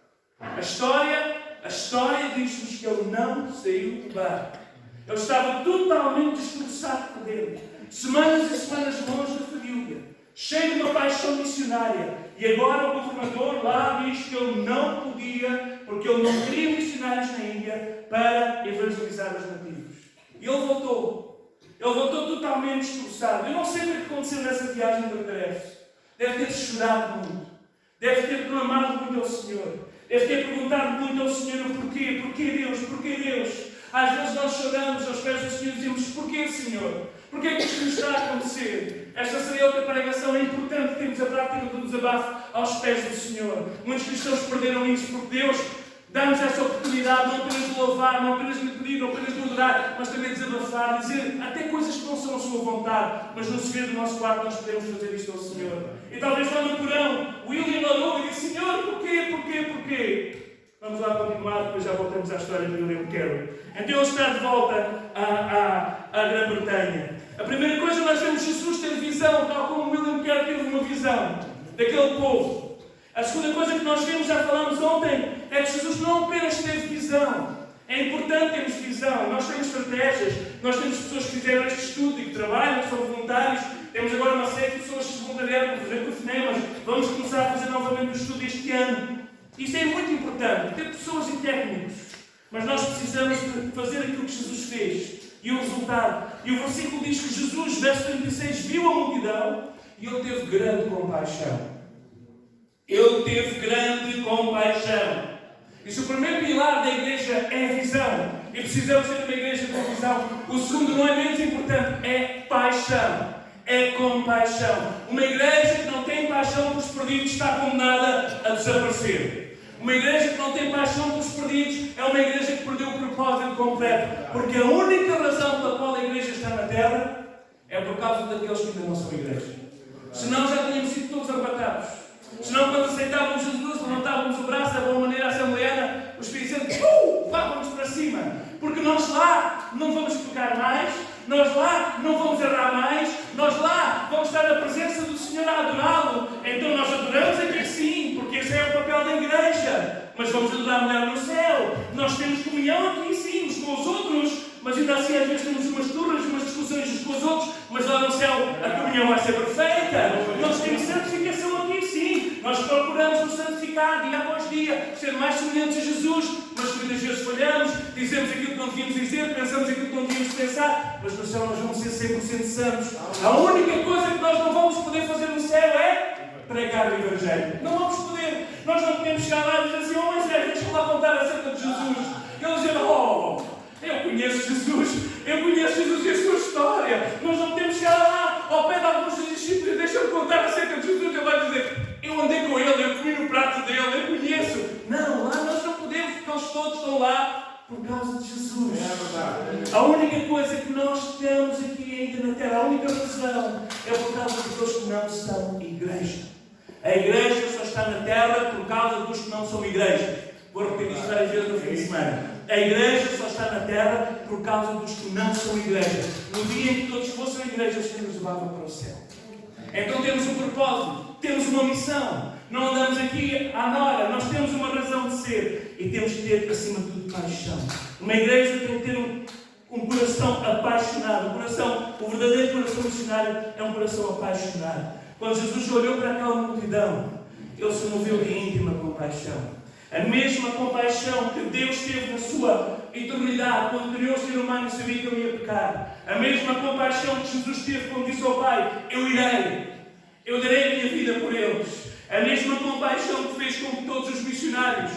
A história diz-nos que ele não saiu do barco. Ele estava totalmente destroçado por dentro. Semanas e semanas longe da família, cheio de uma paixão missionária. E agora o governador lá diz que ele não podia, porque ele não queria missionários na Índia para evangelizar os nativos. E ele voltou. Ele voltou totalmente destroçado. Eu não sei o que aconteceu nessa viagem de regresso. Deve ter chorado muito. Deve ter clamado muito ao Senhor. Deve ter perguntado muito ao Senhor o porquê. Porquê Deus? Porquê Deus? Às vezes nós choramos aos pés do Senhor e dizemos: porquê, Senhor? Porquê que isto nos está a acontecer? Esta seria outra pregação. É importante termos a prática do desabafo aos pés do Senhor. Muitos cristãos perderam isso porque Deus dá-nos essa oportunidade não apenas de louvar, não apenas de lhe pedir, não apenas de adorar, mas também de desabafar, dizer até coisas que não são a sua vontade, mas no segredo do nosso quarto nós podemos fazer isto ao Senhor. E talvez lá no porão, William orou e disse: Senhor, porquê? Vamos lá continuar, depois já voltamos à história de William Carey. Então ele está de volta à Grã-Bretanha. A primeira coisa, nós vemos Jesus ter visão, tal como William Carey teve uma visão daquele povo. A segunda coisa que nós vemos, já falámos ontem, é que Jesus não apenas teve visão. É importante termos visão. Nós temos estratégias, nós temos pessoas que fizeram este estudo e que trabalham, que são voluntários. Temos agora uma série de pessoas que se voluntariaram para fazer telefonemas. Vamos começar a fazer novamente o estudo este ano. Isso é muito importante, ter pessoas e técnicos. Mas nós precisamos de fazer aquilo que Jesus fez. E o resultado. E o versículo diz que Jesus, verso 36, viu a multidão e ele teve grande compaixão. Ele teve grande compaixão. E se o primeiro pilar da igreja é a visão, e precisamos ter uma igreja com visão, o segundo não é menos importante, é paixão. É compaixão. Uma igreja que não tem paixão pelos perdidos está condenada a desaparecer. Uma igreja que não tem paixão pelos perdidos é uma igreja que perdeu o propósito completo. Porque a única razão pela qual a igreja está na terra é por causa daqueles que ainda não são igreja. Senão já tínhamos sido todos arrebatados. Senão, quando aceitávamos Jesus, levantávamos o braço da boa maneira assembleana, o Espírito Santo vá-nos para cima. Porque nós lá não vamos pecar mais, nós lá não vamos errar mais, nós lá vamos estar na presença do Senhor a adorá-lo. Então nós adoramos aqui sim, porque esse é o papel da igreja. Mas vamos adorar melhor no céu. Nós temos comunhão aqui sim, uns com os outros, mas ainda assim às vezes temos umas turras, umas discussões uns com os outros, mas lá no céu a comunhão vai ser perfeita. Nós temos santificação aqui sim. Nós procuramos nos santificar dia após dia, ser mais semelhantes a Jesus, mas muitas vezes falhamos, dizemos aquilo que não devíamos dizer, pensamos aquilo que não devíamos pensar, mas no céu nós vamos ser 100% santos. A única coisa que nós não vamos poder fazer no céu é pregar o Evangelho. Não vamos poder. Nós não podemos chegar lá e dizer assim: oh Moisés, deixa-me lá contar acerca de Jesus. Ele dizer: oh, eu conheço Jesus e a sua história. Nós não podemos chegar lá ao pé de alguns dos discípulos e deixa-me contar acerca de Jesus. Ele vai dizer: eu andei com ele, eu comi no prato dele, eu conheço. Não, lá nós não podemos, porque eles todos estão lá por causa de Jesus. A única coisa que nós temos aqui ainda na terra, a única razão, é por causa daqueles que não são igreja. A igreja só está na terra por causa dos que não são igreja. Vou repetir isto várias vezes no fim de semana. A igreja só está na terra por causa dos que não são igreja. No dia em que todos fossem igreja, o Senhor nos levava para o céu. Então temos um propósito, temos uma missão. Não andamos aqui à nora, nós temos uma razão de ser. E temos que ter, acima de tudo, paixão. Uma igreja tem que ter um coração apaixonado. O verdadeiro coração missionário é um coração apaixonado. Quando Jesus olhou para aquela multidão, ele se moveu de íntima compaixão. A mesma compaixão que Deus teve na sua eternidade, quando criou o ser humano e sabia que ele ia pecar. A mesma compaixão que Jesus teve quando disse ao Pai: eu darei a minha vida por eles. A mesma compaixão que fez com que todos os missionários,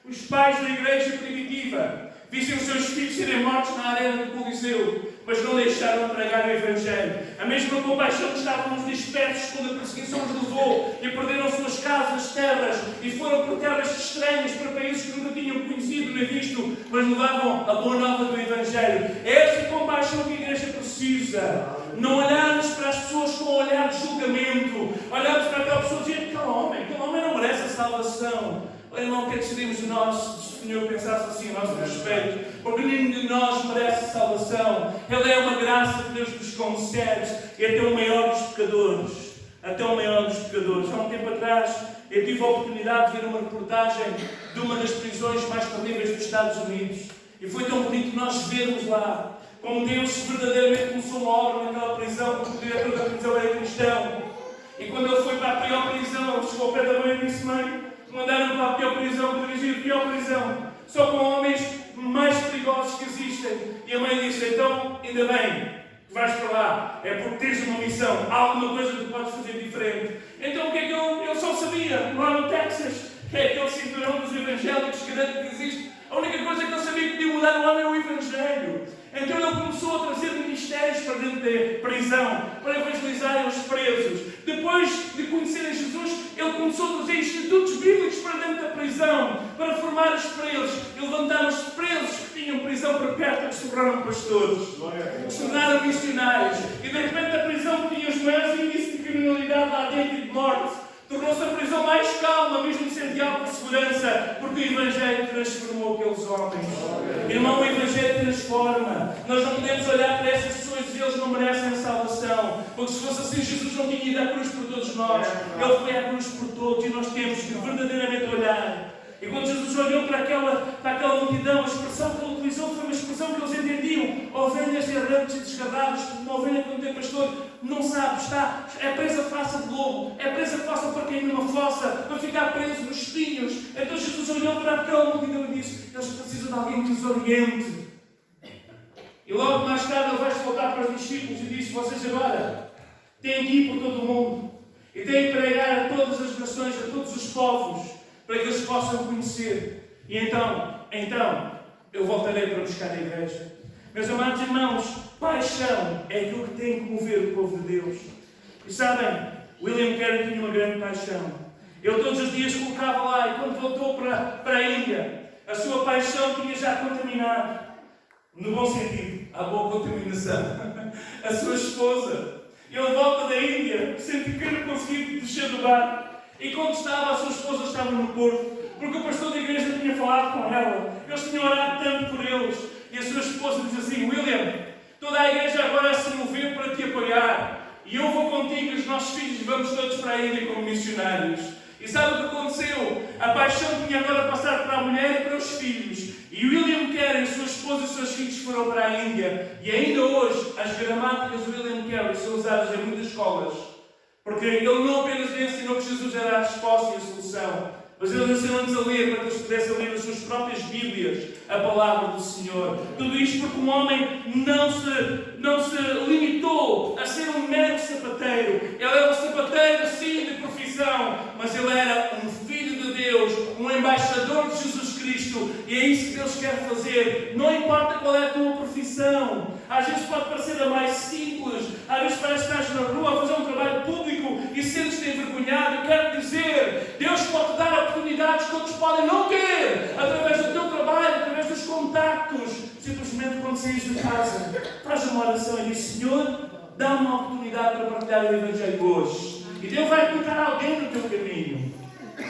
os pais da igreja primitiva, vissem os seus filhos serem mortos na arena do Coliseu, mas não deixaram de pregar o Evangelho. A mesma compaixão que estavam dispersos quando a perseguição os levou e perderam suas casas, terras, e foram por terras estranhas, para países que nunca tinham conhecido nem visto, mas levavam a boa nova do Evangelho. É essa compaixão que a igreja precisa. Não olharmos para as pessoas com um olhar de julgamento, olharmos para aquela pessoa e dizer: aquele homem não merece a salvação. Olha, não quer que decidimos de nós, se o Senhor pensasse assim a nosso respeito, porque nenhum de nós merece salvação. Ela é uma graça que Deus nos concede, e até o maior dos pecadores. Há um tempo atrás, eu tive a oportunidade de ver uma reportagem de uma das prisões mais terríveis dos Estados Unidos. E foi tão bonito nós vermos lá como Deus verdadeiramente começou uma obra naquela prisão, porque o diretor da prisão era cristão. E quando ele foi para a pior prisão, ele chegou ao pé da mãe e disse: mãe, mandaram para a pior prisão, dirigir a pior prisão, só com homens mais perigosos que existem. E a mãe disse: então, ainda bem que vais para lá, é porque tens uma missão, há alguma coisa que podes fazer diferente. Então o que é que eu só sabia? Lá no Texas, é aquele cinturão dos evangélicos grande que existe. A única coisa que eu sabia que podia mudar o homem é o Evangelho. da prisão para evangelizarem os presos. Depois de conhecerem Jesus, ele começou a trazer institutos bíblicos para dentro da prisão, para formar os presos e levantar os presos que tinham prisão perpétua, que se tornaram pastores, que se tornaram missionários. E de repente a prisão que tinha os maiores índices de criminalidade lá dentro e de morte tornou-se a prisão mais calma, mesmo sem de alta segurança, porque o Evangelho transformou aqueles homens. Irmão, o Evangelho transforma. Nós não podemos olhar para essas pessoas e eles não merecem a salvação. Porque se fosse assim, Jesus não tinha ido à cruz por todos nós. Ele foi à cruz por todos e nós temos que verdadeiramente olhar. E quando Jesus olhou para aquela multidão, a expressão que ele utilizou foi uma expressão que eles entendiam. Ovelhas errantes e desgarradas, como uma ovelha que não tem pastor, não sabe, é presa fácil de lobo, é presa fácil para cair numa fossa, para ficar preso nos espinhos. Então Jesus olhou para aquela multidão e disse: eles precisam de alguém que os oriente. E logo mais tarde ele vai-se voltar para os discípulos e disse: vocês agora têm que ir por todo o mundo e têm que pregar a todas as nações, a todos os povos, para que eles possam conhecer. E então, eu voltarei para buscar a igreja. Meus amados irmãos, paixão é aquilo que tem que mover o povo de Deus. E sabem, William Carey tinha uma grande paixão. Ele todos os dias colocava lá, e quando voltou para a Índia, a sua paixão tinha já contaminado, no bom sentido, a boa contaminação, a sua esposa. Ele volta da Índia, sente que não conseguia descer do barco. E quando estava, a sua esposa estava no porto, porque o pastor da igreja tinha falado com ela. Eles tinham orado tanto por eles. E a sua esposa diz assim: William, toda a igreja agora se moveu para te apoiar. E eu vou contigo e os nossos filhos vamos todos para a Índia como missionários. E sabe o que aconteceu? A paixão tinha agora passado para a mulher e para os filhos. E William Carey, sua esposa e os seus filhos foram para a Índia. E ainda hoje, as gramáticas de William Carey são usadas em muitas escolas. Porque ele não apenas lhe ensinou que Jesus era a resposta e a solução, mas ele ensinou-nos a ler para que eles pudessem ler nas suas próprias Bíblias a palavra do Senhor. Tudo isto porque um homem não se limitou a ser um mero sapateiro. Ele era um sapateiro, sim, de profissão, mas ele era um filho de Deus, um embaixador de Jesus Cristo. E é isso que Deus quer fazer. Não importa qual é a tua profissão. Às vezes pode parecer a mais simples. Às vezes parece que estás na rua a fazer um trabalho público e sentes-te envergonhado. Eu quero dizer, Deus pode dar oportunidades que outros podem não ter. Através do teu trabalho, através dos contactos. Simplesmente quando saís de casa, faz uma oração e diz: Senhor, dá-me uma oportunidade para partilhar o Evangelho hoje. E Deus vai colocar alguém no teu caminho.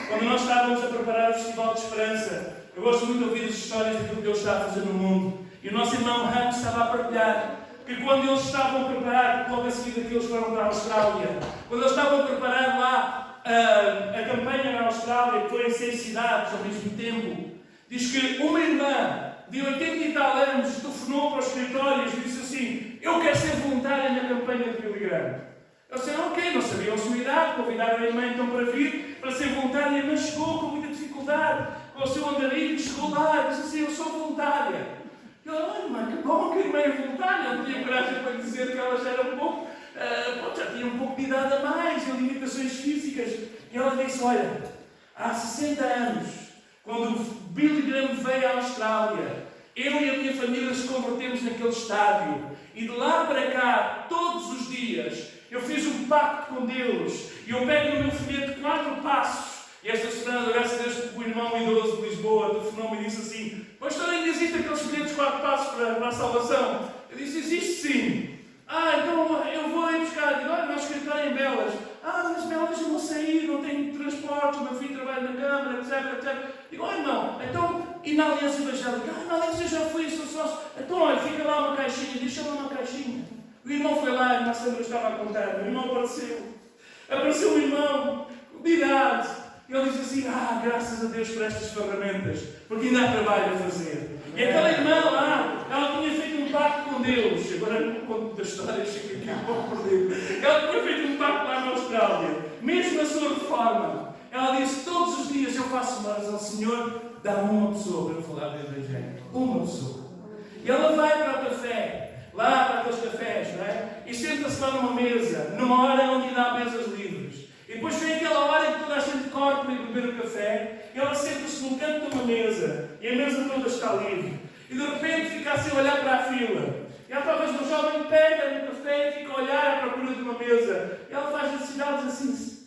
Quando nós estávamos a preparar o Festival de Esperança, eu gosto muito de ouvir as histórias daquilo que Deus está a fazer no mundo. E o nosso irmão Ramos estava a partilhar que quando eles estavam a preparar, logo a seguir que eles foram para a Austrália, quando eles estavam a preparar lá a campanha na Austrália, que foi em 6 cidades ao mesmo tempo, diz que uma irmã de 80 e tal anos telefonou para os escritórios e disse assim: eu quero ser voluntária na campanha de Billy Graham. Eles disseram: ok, não sabiam a sua idade, convidaram a irmã então para vir, para ser voluntária, mas chegou com muita dificuldade, com o seu andarilho, chegou lá e disse assim: eu sou voluntária. E ela: olha, irmã, que bom que a irmã é voluntária. Eu tinha coragem para dizer que ela já era um pouco, já tinha um pouco de idade a mais, e limitações físicas. E ela disse: olha, há 60 anos, quando o Billy Graham veio à Austrália, eu e a minha família nos convertemos naquele estádio. E de lá para cá, todos os dias, eu fiz um pacto com Deus. E eu pego no meu folheto 4 passos. E esta semana, graças a Deus, o irmão idoso de Lisboa telefonou-me e disse assim: pastor, ainda existem aqueles folhetos 4 passos para a salvação? Eu disse: existe sim. Então eu vou ir buscar. Digo: olha, nós queremos estar em Belas. Mas Belas eu vou sair, não tenho transporte, o meu filho trabalha na Câmara, etc. Digo: olha, irmão, então, e na Aliança Evangélica? Na Aliança eu já fui, sou sócio. Então, olha, fica lá uma caixinha, deixa lá uma caixinha. O irmão foi lá, a irmã Sandra estava a contar, o irmão apareceu. Apareceu o irmão, de idade. E ele diz assim: graças a Deus por estas ferramentas, porque ainda há trabalho a fazer. E aquela irmã lá, ela tinha feito um pacto com Deus. Agora não conto da história, chego aqui um pouco perdido. Ela tinha feito um pacto lá na Austrália, mesmo na sua reforma. Ela disse: todos os dias eu faço uma oração: Senhor, dá-me uma pessoa para eu falar do Evangelho. Uma pessoa. E ela vai para o café, lá para aqueles cafés, não é? E senta-se lá numa mesa, numa hora onde ainda há mesas livres. E depois vem aquela hora em que toda a gente corre para ir beber o café, e ela senta-se num canto de uma mesa, e a mesa toda está livre. E de repente fica assim a olhar para a fila. E ela talvez um jovem pega no café café e fica a olhar à procura de uma mesa. E ela faz-lhe sinal e diz assim: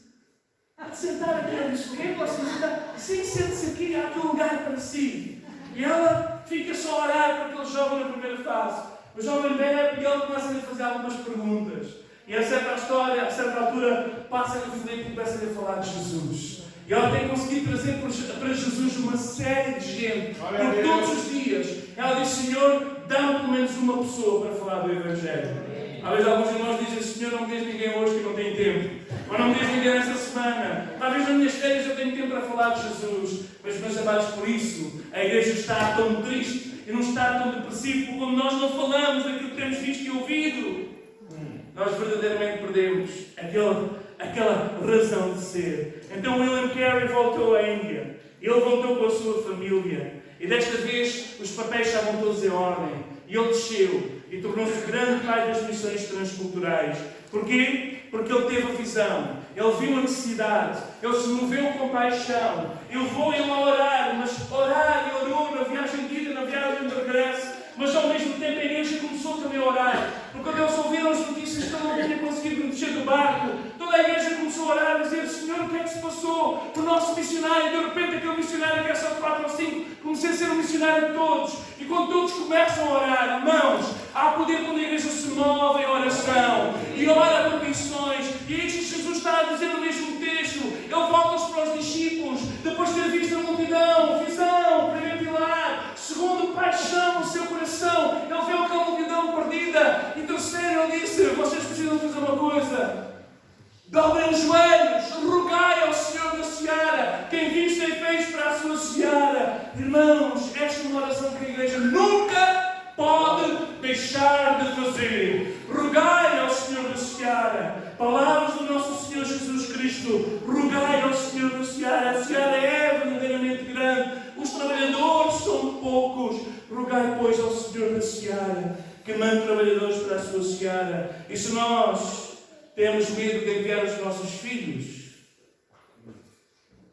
há de sentar aqui. Ela diz: o quê? Posso sentar? Sim, sente-se aqui, há aqui um lugar para si. E ela fica só a olhar para aquele jovem na primeira fase. O jovem bebe e ele começa a fazer algumas perguntas. E a certa altura, passa no Filipe e começa a falar de Jesus. E ela tem conseguido trazer para Jesus uma série de gente. Por todos os dias. Ela diz: Senhor, dá-me pelo menos uma pessoa para falar do Evangelho. Às vezes alguns irmãos dizem: Senhor, não me diz ninguém hoje que eu não tenho tempo. Ou não me diz ninguém esta semana. Talvez nas minhas férias eu tenho tempo para falar de Jesus. Mas, meus amados, por isso, a igreja está tão triste e não está tão depressiva como nós não falamos daquilo que temos visto e ouvido. Nós verdadeiramente perdemos aquela razão de ser. Então William Carey voltou à Índia. Ele voltou com a sua família. E desta vez os papéis estavam todos em ordem. E ele desceu e tornou-se o grande pai das missões transculturais. Porquê? Porque ele teve a visão. Ele viu a necessidade. Ele se moveu com paixão. Eu vou ele a orar, mas orar e orou na viagem de ida, na viagem de regresso. Mas ao mesmo tempo a igreja começou também a orar. Porque quando eles ouviram as notícias que ele não tinha conseguido descer do barco, toda a igreja começou a orar e dizer: Senhor, o que é que se passou? O nosso missionário, de repente aquele missionário que é só de 4 ou 5, comecei a ser um missionário de todos. E quando todos começam a orar, irmãos, há poder quando a igreja se move em oração e ora por missões. E é isto que Jesus está a dizer no mesmo texto. Ele volta-se para os discípulos, depois de ter visto a multidão, visão, primeiro pilar, segundo, paixão no seu coração. Ele vê aquela multidão perdida. E terceiro, ele disse: vocês precisam fazer uma coisa. Dobrem os joelhos, rogai ao Senhor da seara. Quem vive sem fez para a sua seara. Irmãos, esta é uma oração que a igreja nunca pode deixar de fazer. Rogai ao Senhor da seara. Palavras do nosso Senhor Jesus Cristo. Rogai ao Senhor da seara. A seara é verdadeiramente grande. Os trabalhadores são poucos. Rogai, pois, ao Senhor da seara que mande trabalhadores para a sua seara. E se nós temos medo de enviar os nossos filhos,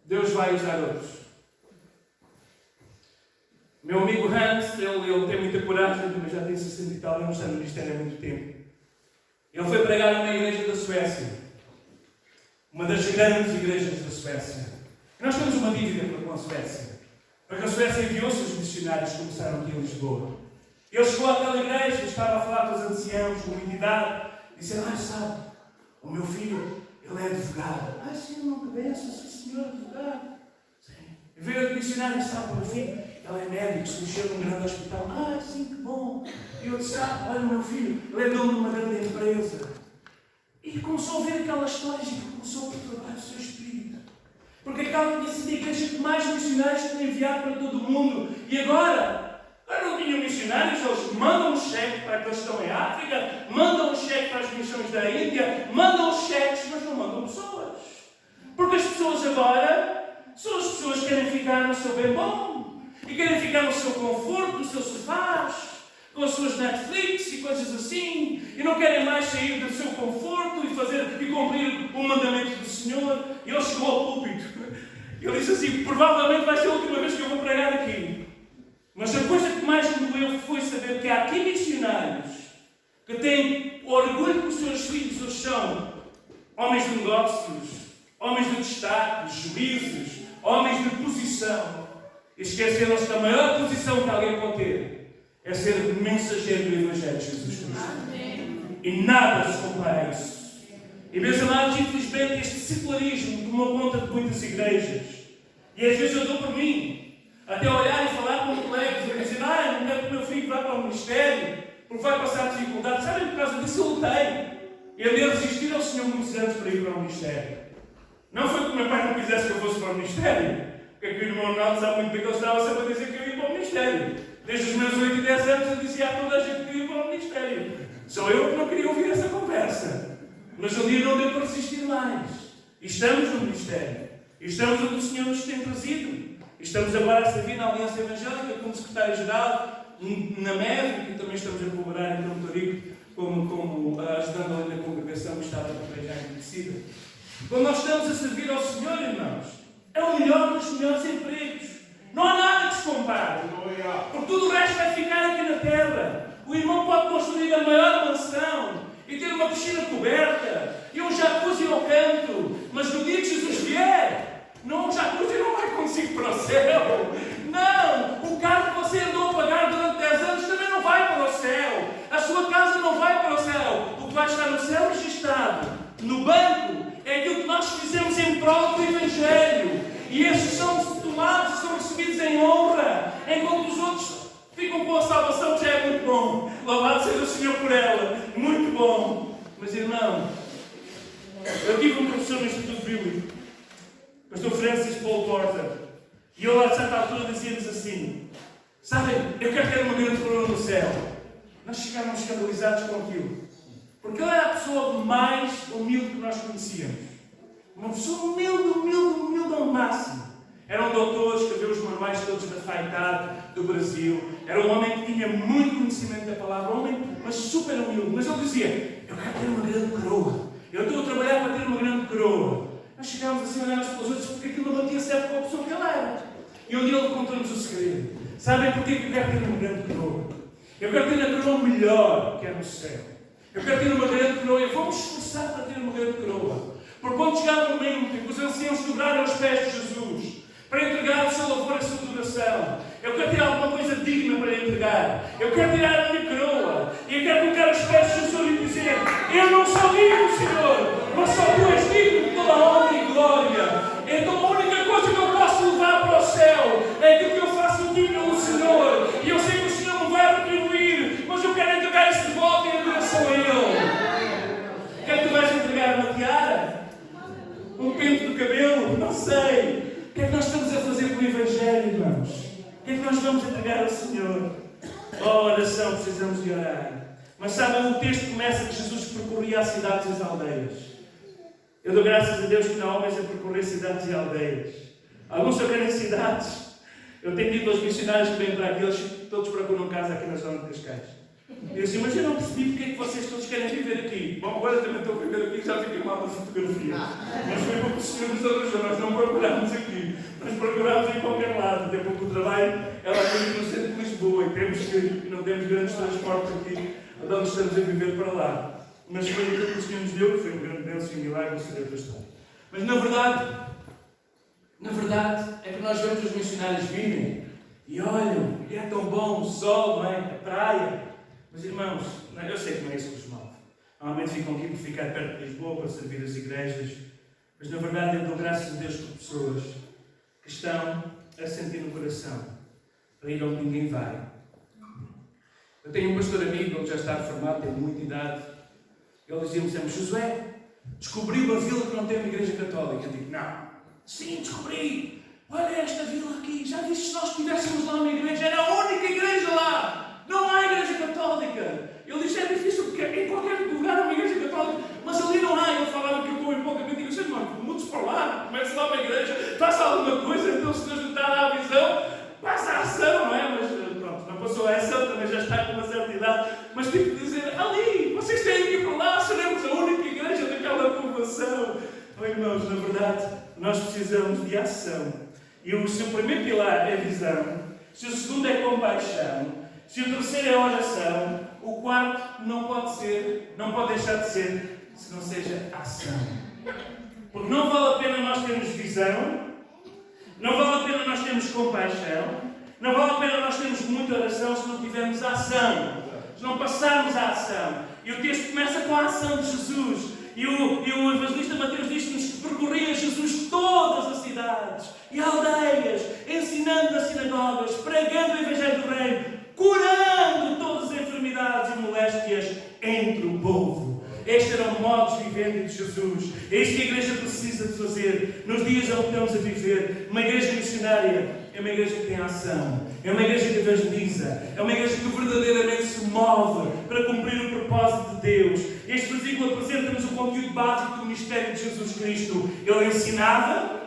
Deus vai usar outros. Meu amigo Hans, ele tem muita coragem, mas já tem 60 e tal anos, está no ministério há muito tempo. Ele foi pregar numa igreja da Suécia, uma das grandes igrejas da Suécia. E nós temos uma dívida com a Suécia, porque a Suécia enviou seus missionários que começaram aqui em Lisboa. Ele chegou àquela igreja, estava a falar com os anciãos, com a entidade, e disseram: sabe, o meu filho, ele é advogado. Sim, eu não peço, sim, senhor, advogado. Sim. E veio o missionário e sabe, o meu filho, ele é médico, se mexeu num grande hospital. Sim, que bom. E eu disse: olha, o meu filho, ele é dono de uma grande empresa. E começou a ver aquelas histórias e começou a perturbar o seu espírito. Porque aquela tinha sido a igreja que mais missionários tinha enviado para todo o mundo. E agora não tinham missionários, eles mandam um cheque para aqueles que estão em África, mandam um cheque para as missões da Índia, mandam os cheques, mas não mandam pessoas. Porque as pessoas agora são as pessoas que querem ficar no seu bem bom e querem ficar no seu conforto, no seu sofás, com as suas Netflix e coisas assim, e não querem mais sair do seu conforto e cumprir o mandamento do Senhor. E ele chegou ao púlpito. Ele disse assim: provavelmente vai ser a última vez que eu vou pregar aqui. Mas a coisa que mais me doeu foi saber que há aqui missionários que têm orgulho que os seus filhos hoje são homens de negócios, homens de destaque, juízes, homens de posição. E esqueceram-se que a maior posição que alguém pode ter é ser mensageiro do Evangelho de Jesus Cristo. Amém. E nada se compara a isso. E, meus amados, infelizmente este secularismo tomou conta de muitas igrejas. E às vezes eu dou por mim até olhar e falar com colegas e dizer: eu não quero que o meu filho vá para o ministério porque vai passar dificuldades. Sabem, por causa disso eu lutei. Ele ia resistir ao Senhor muitos anos para ir para o ministério. Não foi que o meu pai não quisesse que eu fosse para o ministério. Porque aqui o irmão Ronaldo sabe muito bem que ele estava sempre a dizer que eu ia para o ministério. Desde os meus 8 e 10 anos eu dizia a toda a gente que ia para o ministério. Só eu que não queria ouvir essa conversa. Mas um dia não deu para resistir mais. E estamos no ministério. E estamos onde o Senhor nos tem trazido. Estamos agora a servir na Aliança Evangélica como secretário-geral na MEV, que também estamos a colaborar em Campo Rico como ajudando ali na congregação que estava também já envelhecida. Quando nós estamos a servir ao Senhor, irmãos, é o melhor dos melhores empregos. Não há nada que se compare. Porque tudo o resto vai ficar aqui na terra. O irmão pode construir a maior mansão e ter uma piscina coberta e um jacuzzi ao canto. Mas no dia que Jesus vier, não, o jacuzzi não vai consigo para o céu. Não! O carro que você andou a pagar durante 10 anos também não vai para o céu. A sua casa não vai para o céu. O que vai estar no céu registado no banco é aquilo que nós fizemos em prol do Evangelho. E esses são tomados, são recebidos em honra, enquanto os outros ficam com a salvação, que já é muito bom. Louvado seja o Senhor por ela. Muito bom. Mas, irmão, eu tive um professor no Instituto Bíblico, pastor Francis Paul Porter, e eu lá de certa altura dizia-nos assim: sabem, eu quero ter uma grande coroa no céu. Nós ficávamos escandalizados com aquilo, porque ele era a pessoa mais humilde que nós conhecíamos. Uma pessoa humilde ao máximo. Era um doutor, escreveu os manuais todos da FAITAD do Brasil. Era um homem que tinha muito conhecimento da palavra, um homem, mas super humilde. Mas ele dizia: eu quero ter uma grande coroa. Eu estou a trabalhar para ter uma grande coroa. Nós chegávamos assim a olhar uns para os outros porque aquilo não batia certo com a pessoa que ele era. E um dia ele contou-nos o segredo. Sabem porquê que eu quero ter uma grande coroa? Eu quero ter a coroa melhor que é no céu. Eu quero ter uma grande coroa. Eu vou-me esforçar para ter uma grande coroa. Porque quando chegar o momento em que os anciãos dobraram aos pés de Jesus para entregar o seu louvor e a sua adoração, eu quero ter alguma coisa digna para lhe entregar. Eu quero tirar a minha coroa e eu quero colocar os pés de Jesus e dizer: eu não sou digno, Senhor, mas só Tu és digno de toda a honra e glória. Então a única coisa que eu posso levar para o céu é aquilo que eu faço aqui pelo Senhor. E eu sei que o Senhor me vai retribuir, mas eu quero entregar isso de volta em adoração a Ele. Quer que tu vais entregar uma tiara? Um pente do cabelo? Não sei. O que é que nós estamos a fazer com o Evangelho, irmãos? O que é que nós vamos entregar ao Senhor? Oh, oração, precisamos de orar. Mas sabem, o texto começa que Jesus percorria as cidades e as aldeias. Eu dou graças a Deus que não há homens a percorrer cidades e aldeias. Alguns só querem cidades. Eu tenho dito aos missionários que vêm para aqui, eles todos procuram casa aqui na zona de Cascais. E eu disse: mas eu não percebi porque é que vocês todos querem viver aqui. Bom, agora também estou a viver aqui, já fiquei mal nas fotografias. Mas foi porque o Senhor nos arranjou, nós não procurámos aqui. Nós procurámos em qualquer lado, até porque o trabalho é lá no centro de Lisboa e não temos grandes transportes aqui, onde estamos a viver para lá. Mas foi aquilo que o Senhor nos deu, que foi um grande bênção e um milagre, não sei outra história. Mas na verdade, é que nós vemos os missionários virem e olham, e é tão bom o sol, não é? A praia. Mas irmãos, eu sei que não é isso que os move. Normalmente ficam aqui por ficar perto de Lisboa, para servir as igrejas. Mas na verdade eu dou graças a Deus por pessoas que estão a sentir no coração para ir onde ninguém vai. Eu tenho um pastor amigo, ele já está reformado, tem muita idade. Ele dizia-me sempre: Josué, descobri uma vila que não tem uma igreja católica. Eu digo: não. Sim, descobri. Olha esta vila aqui. Já viste, se nós tivéssemos lá uma igreja, era a única igreja lá. Não há igreja católica. Ele disse: é difícil, porque em qualquer lugar há uma igreja católica, mas ali não há. Ele falava que eu como em pouca mente. Eu disse: mano, mudes para lá, comece lá uma igreja, faça alguma coisa, então se Deus lhe está a dar a visão, passa a ação, não é? Mas pronto, não passou a ação, também já está com uma certa idade. Mas tive que dizer: ali, vocês têm que ir para lá, seremos a única igreja daquela povoação. Oh, irmãos, na verdade, nós precisamos de ação. E se o primeiro pilar é visão, se o segundo é compaixão, se o terceiro é oração, o quarto não pode deixar de ser, se não seja ação. Porque não vale a pena nós termos visão, não vale a pena nós termos compaixão, não vale a pena nós termos muita oração se não tivermos ação, se não passarmos a ação. E o texto começa com a ação de Jesus. E o evangelista Mateus diz-nos que percorria Jesus todas as cidades e aldeias, ensinando nas sinagogas, pregando o Evangelho do Reino, curando todas as enfermidades e moléstias entre o povo. Este era o modo de viver de Jesus. É isto que a igreja precisa de fazer nos dias onde estamos a viver. Uma igreja missionária é uma igreja que tem ação, é uma igreja que evangeliza, é uma igreja que verdadeiramente se move para cumprir o propósito de Deus. Este versículo apresenta-nos o conteúdo básico do ministério de Jesus Cristo. Ele ensinava,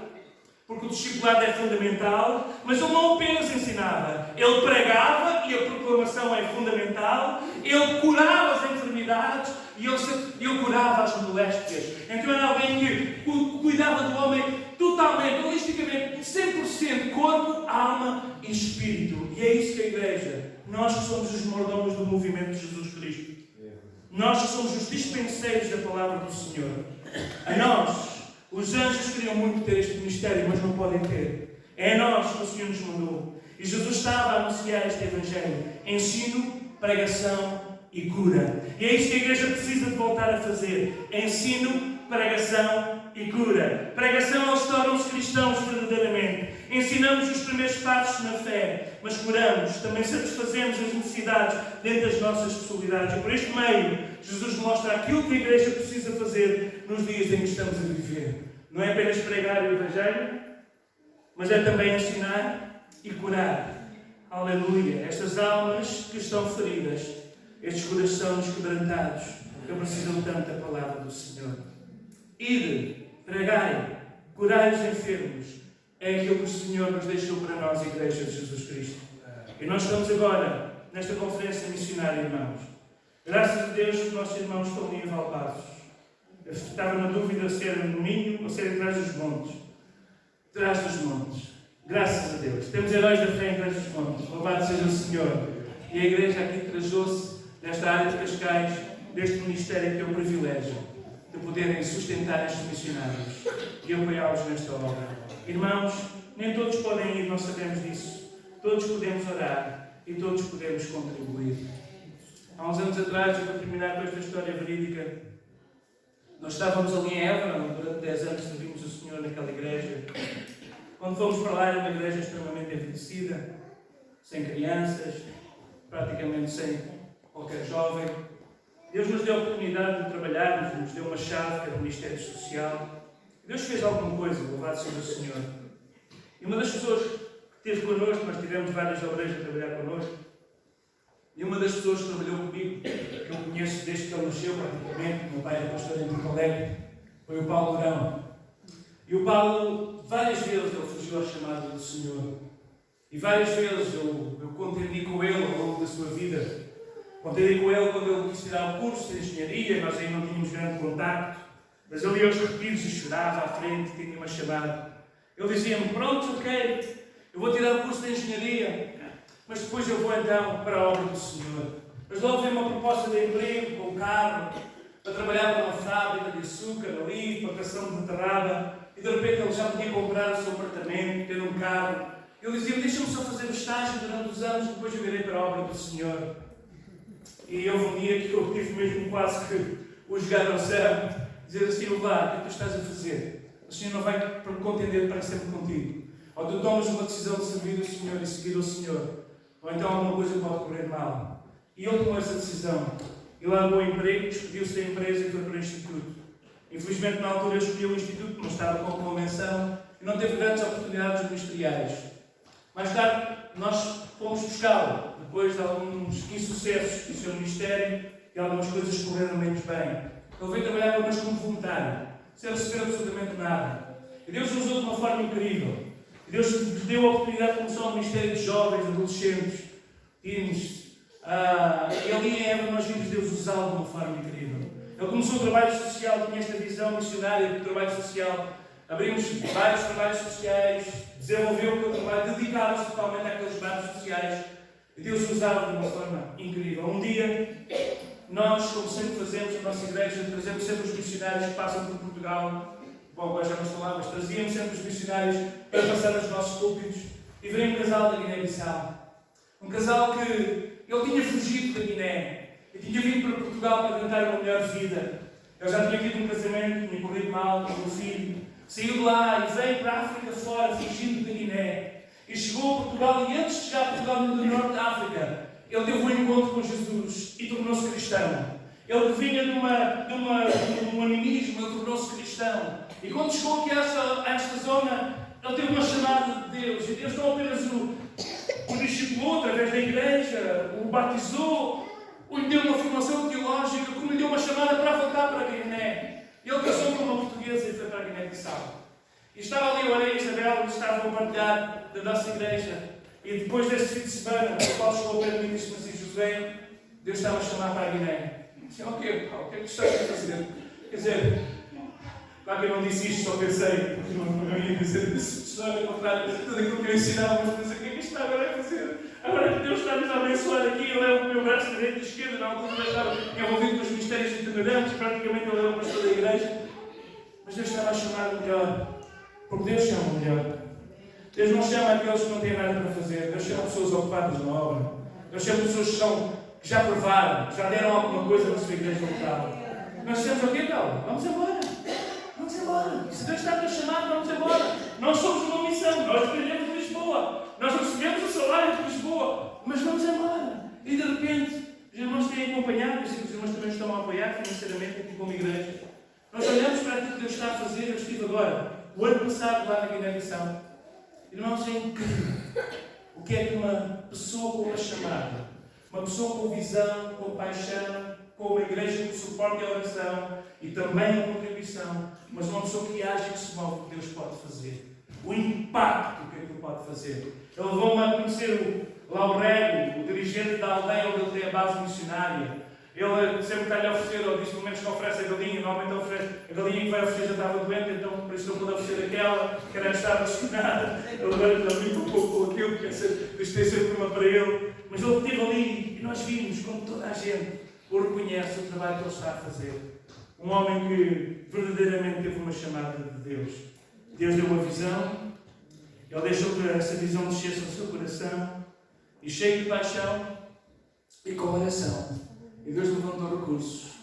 porque o discipulado é fundamental, mas ele não apenas ensinava, ele pregava, e a proclamação é fundamental, ele curava as enfermidades e ele curava as moléstias. Então era alguém que cuidava do homem totalmente, holisticamente, 100% corpo, alma e espírito. E é isso que a igreja, nós que somos os mordomos do movimento de Jesus Cristo. Nós que somos os dispenseiros da palavra do Senhor. A nós, os anjos queriam muito ter este ministério, mas não podem ter. É a nós que o Senhor nos mandou. E Jesus estava a anunciar este Evangelho. Ensino, pregação e cura. E é isto que a igreja precisa de voltar a fazer. Ensino, pregação e cura. Pregação, eles tornam-se cristãos verdadeiramente. Ensinamos os primeiros passos na fé, mas curamos. Também satisfazemos as necessidades dentro das nossas possibilidades. E por este meio, Jesus mostra aquilo que a igreja precisa fazer nos dias em que estamos a viver. Não é apenas pregar o Evangelho, mas é também ensinar e curar. Aleluia! Estas almas que estão feridas, estes corações quebrantados, que precisam tanto da palavra do Senhor. Ide, pregai, curai os enfermos. É aquilo que o Senhor nos deixou para nós, a Igreja de Jesus Cristo. E nós estamos agora nesta conferência missionária, irmãos. Graças a Deus que os nossos irmãos estão ali em Valpaços. Eu estava na dúvida se era no Minho ou se era atrás dos montes. Atrás dos montes. Graças a Deus. Temos heróis da fé em Trás dos montes. Louvado seja o Senhor. E a Igreja aqui trajou-se nesta área de Cascais, deste ministério que é o privilégio de poderem sustentar estes missionários e apoiá-los nesta obra. Irmãos, nem todos podem ir, nós sabemos disso. Todos podemos orar e todos podemos contribuir. Há uns anos atrás, eu vou terminar com esta história verídica. Nós estávamos ali em Évora, durante 10 anos servimos o Senhor naquela igreja. Quando fomos para lá, era uma igreja extremamente envelhecida, sem crianças, praticamente sem qualquer jovem. Deus nos deu a oportunidade de trabalharmos, nos deu uma chave, que era o Ministério Social. Deus fez alguma coisa, louvado seja o Senhor. E uma das pessoas que esteve connosco, nós tivemos várias obreiras a trabalhar connosco, e uma das pessoas que trabalhou comigo, que eu conheço desde que ele nasceu, praticamente, meu pai era pastor em Porto Alegre, foi o Paulo Durão. E o Paulo, várias vezes, ele fugiu ao chamado do Senhor. E várias vezes eu contendi com ele ao longo da sua vida. Contei com ele quando ele quis tirar o curso de engenharia, nós aí não tínhamos grande contacto, mas ele ia aos retiros e chorava à frente, tinha uma chamada. Ele dizia-me, pronto, ok, eu vou tirar o curso de engenharia, mas depois eu vou então para a obra do Senhor. Mas logo veio uma proposta de emprego, com o carro, para trabalhar numa fábrica de açúcar ali, plantação de beterraba, e de repente ele já podia comprar o seu apartamento, ter um carro. Ele dizia-me, deixa-me só fazer o estágio durante os anos, depois eu virei para a obra do Senhor. E houve um dia que eu tive mesmo quase que o jogar ao céu, dizer assim, Louvado, o que é que tu estás a fazer? O Senhor não vai contender para sempre contigo. Ou tu tomas uma decisão de servir o Senhor e seguir o Senhor, ou então alguma coisa pode correr mal. E ele tomou essa decisão. Ele largou o emprego, despediu-se da empresa e foi para o Instituto. Infelizmente, na altura, eu escolhi o Instituto, não estava com a convenção e não teve grandes oportunidades ministeriais. Mais tarde, nós fomos buscá-lo, depois de alguns insucessos do seu ministério e algumas coisas correram menos bem. Ele veio trabalhar connosco como voluntário, sem receber absolutamente nada. E Deus nos usou de uma forma incrível. E Deus nos deu a oportunidade de começar um ministério de jovens, adolescentes, teens. E ali em Évora nós vimos Deus usá-lo de uma forma incrível. Ele começou o trabalho social, tinha esta visão missionária do trabalho social. Abrimos vários trabalhos sociais, desenvolveu o seu trabalho, dedicava-se totalmente àqueles trabalhos sociais. E Deus usava de uma forma incrível. Um dia, nós, como sempre fazemos na nossa igreja, trazemos sempre os missionários que passam por Portugal. Bom, agora já não estou lá, mas trazíamos sempre os missionários para passar nos nossos púlpitos. E veio um casal da Guiné-Bissau. Um casal que ele tinha fugido da Guiné e tinha vindo para Portugal para tentar uma melhor vida. Ele já tinha tido um casamento, tinha corrido mal com o filho. Saiu de lá e veio para a África fora, fugindo da Guiné. E chegou a Portugal e antes de chegar a Portugal do Norte da África, ele teve um encontro com Jesus e tornou-se cristão. Ele que vinha de um animismo, ele tornou-se cristão. E quando chegou aqui a esta zona, ele teve uma chamada de Deus. E Deus não apenas o discipulou através da igreja, o batizou, ou lhe deu uma formação teológica, como lhe deu uma chamada para voltar para a Guiné. Ele casou com uma portuguesa e foi para a Guiné-Bissau. E estava ali o Aré e Isabel, que estavam a partilhar da nossa igreja. E depois desse fim de semana, o qual chegou para mim e disse-me assim, José, Deus estava a chamar para a Guiné. Eu disse, o que é que tu estás a fazer? Quer dizer, claro que eu não disse isto, só pensei, porque não ia dizer isso, ao contrário de tudo aquilo que eu ensinava, mas pensei, o que é que isto está agora a fazer? Agora que Deus está nos a abençoar aqui, ele é o meu braço direito e esquerdo, na altura eu estava envolvido com os mistérios itinerantes, praticamente ele é o pastor da igreja. Mas Deus estava a chamar o melhor, porque Deus chama o melhor. Deus não chama aqueles que não têm nada para fazer, Deus chama pessoas ocupadas na obra. Deus chama pessoas que já provaram, que já deram alguma coisa na sua igreja local. Nós dizemos o quê, então? Vamos embora. Vamos embora. Se Deus está a chamar, vamos embora. Nós somos uma missão, nós dependemos de Lisboa. Nós recebemos o salário de Lisboa, mas vamos embora. E de repente, os irmãos têm acompanhado, e os irmãos também estão a apoiar financeiramente aqui como igreja. Nós olhamos para aquilo que Deus está a fazer. Eu estive agora, o ano passado, lá na Guiné-Bissau. Irmãos, é incrível o que é que uma pessoa com uma chamada, uma pessoa com visão, com paixão, com uma igreja que suporte a oração e também a contribuição, mas uma pessoa que age e que se move, o que Deus pode fazer. O impacto que Ele pode fazer. Ele levou-me a conhecer lá o Rego, o dirigente da aldeia onde ele tem a base missionária. Ele sempre está-lhe a oferecer, ou diz pelo menos que oferece a galinha, normalmente oferece a galinha que vai oferecer já estava doente, então por isso não pode oferecer aquela, que era estar destinada. Ele agora brinca um pouco com aquilo, que isto tem sempre uma para ele. Mas ele esteve ali e nós vimos como toda a gente o reconhece o trabalho que ele está a fazer. Um homem que verdadeiramente teve uma chamada de Deus. Deus deu uma visão, ele deixou que essa visão descesse ao seu coração e cheio de paixão e com oração. E Deus levantou recursos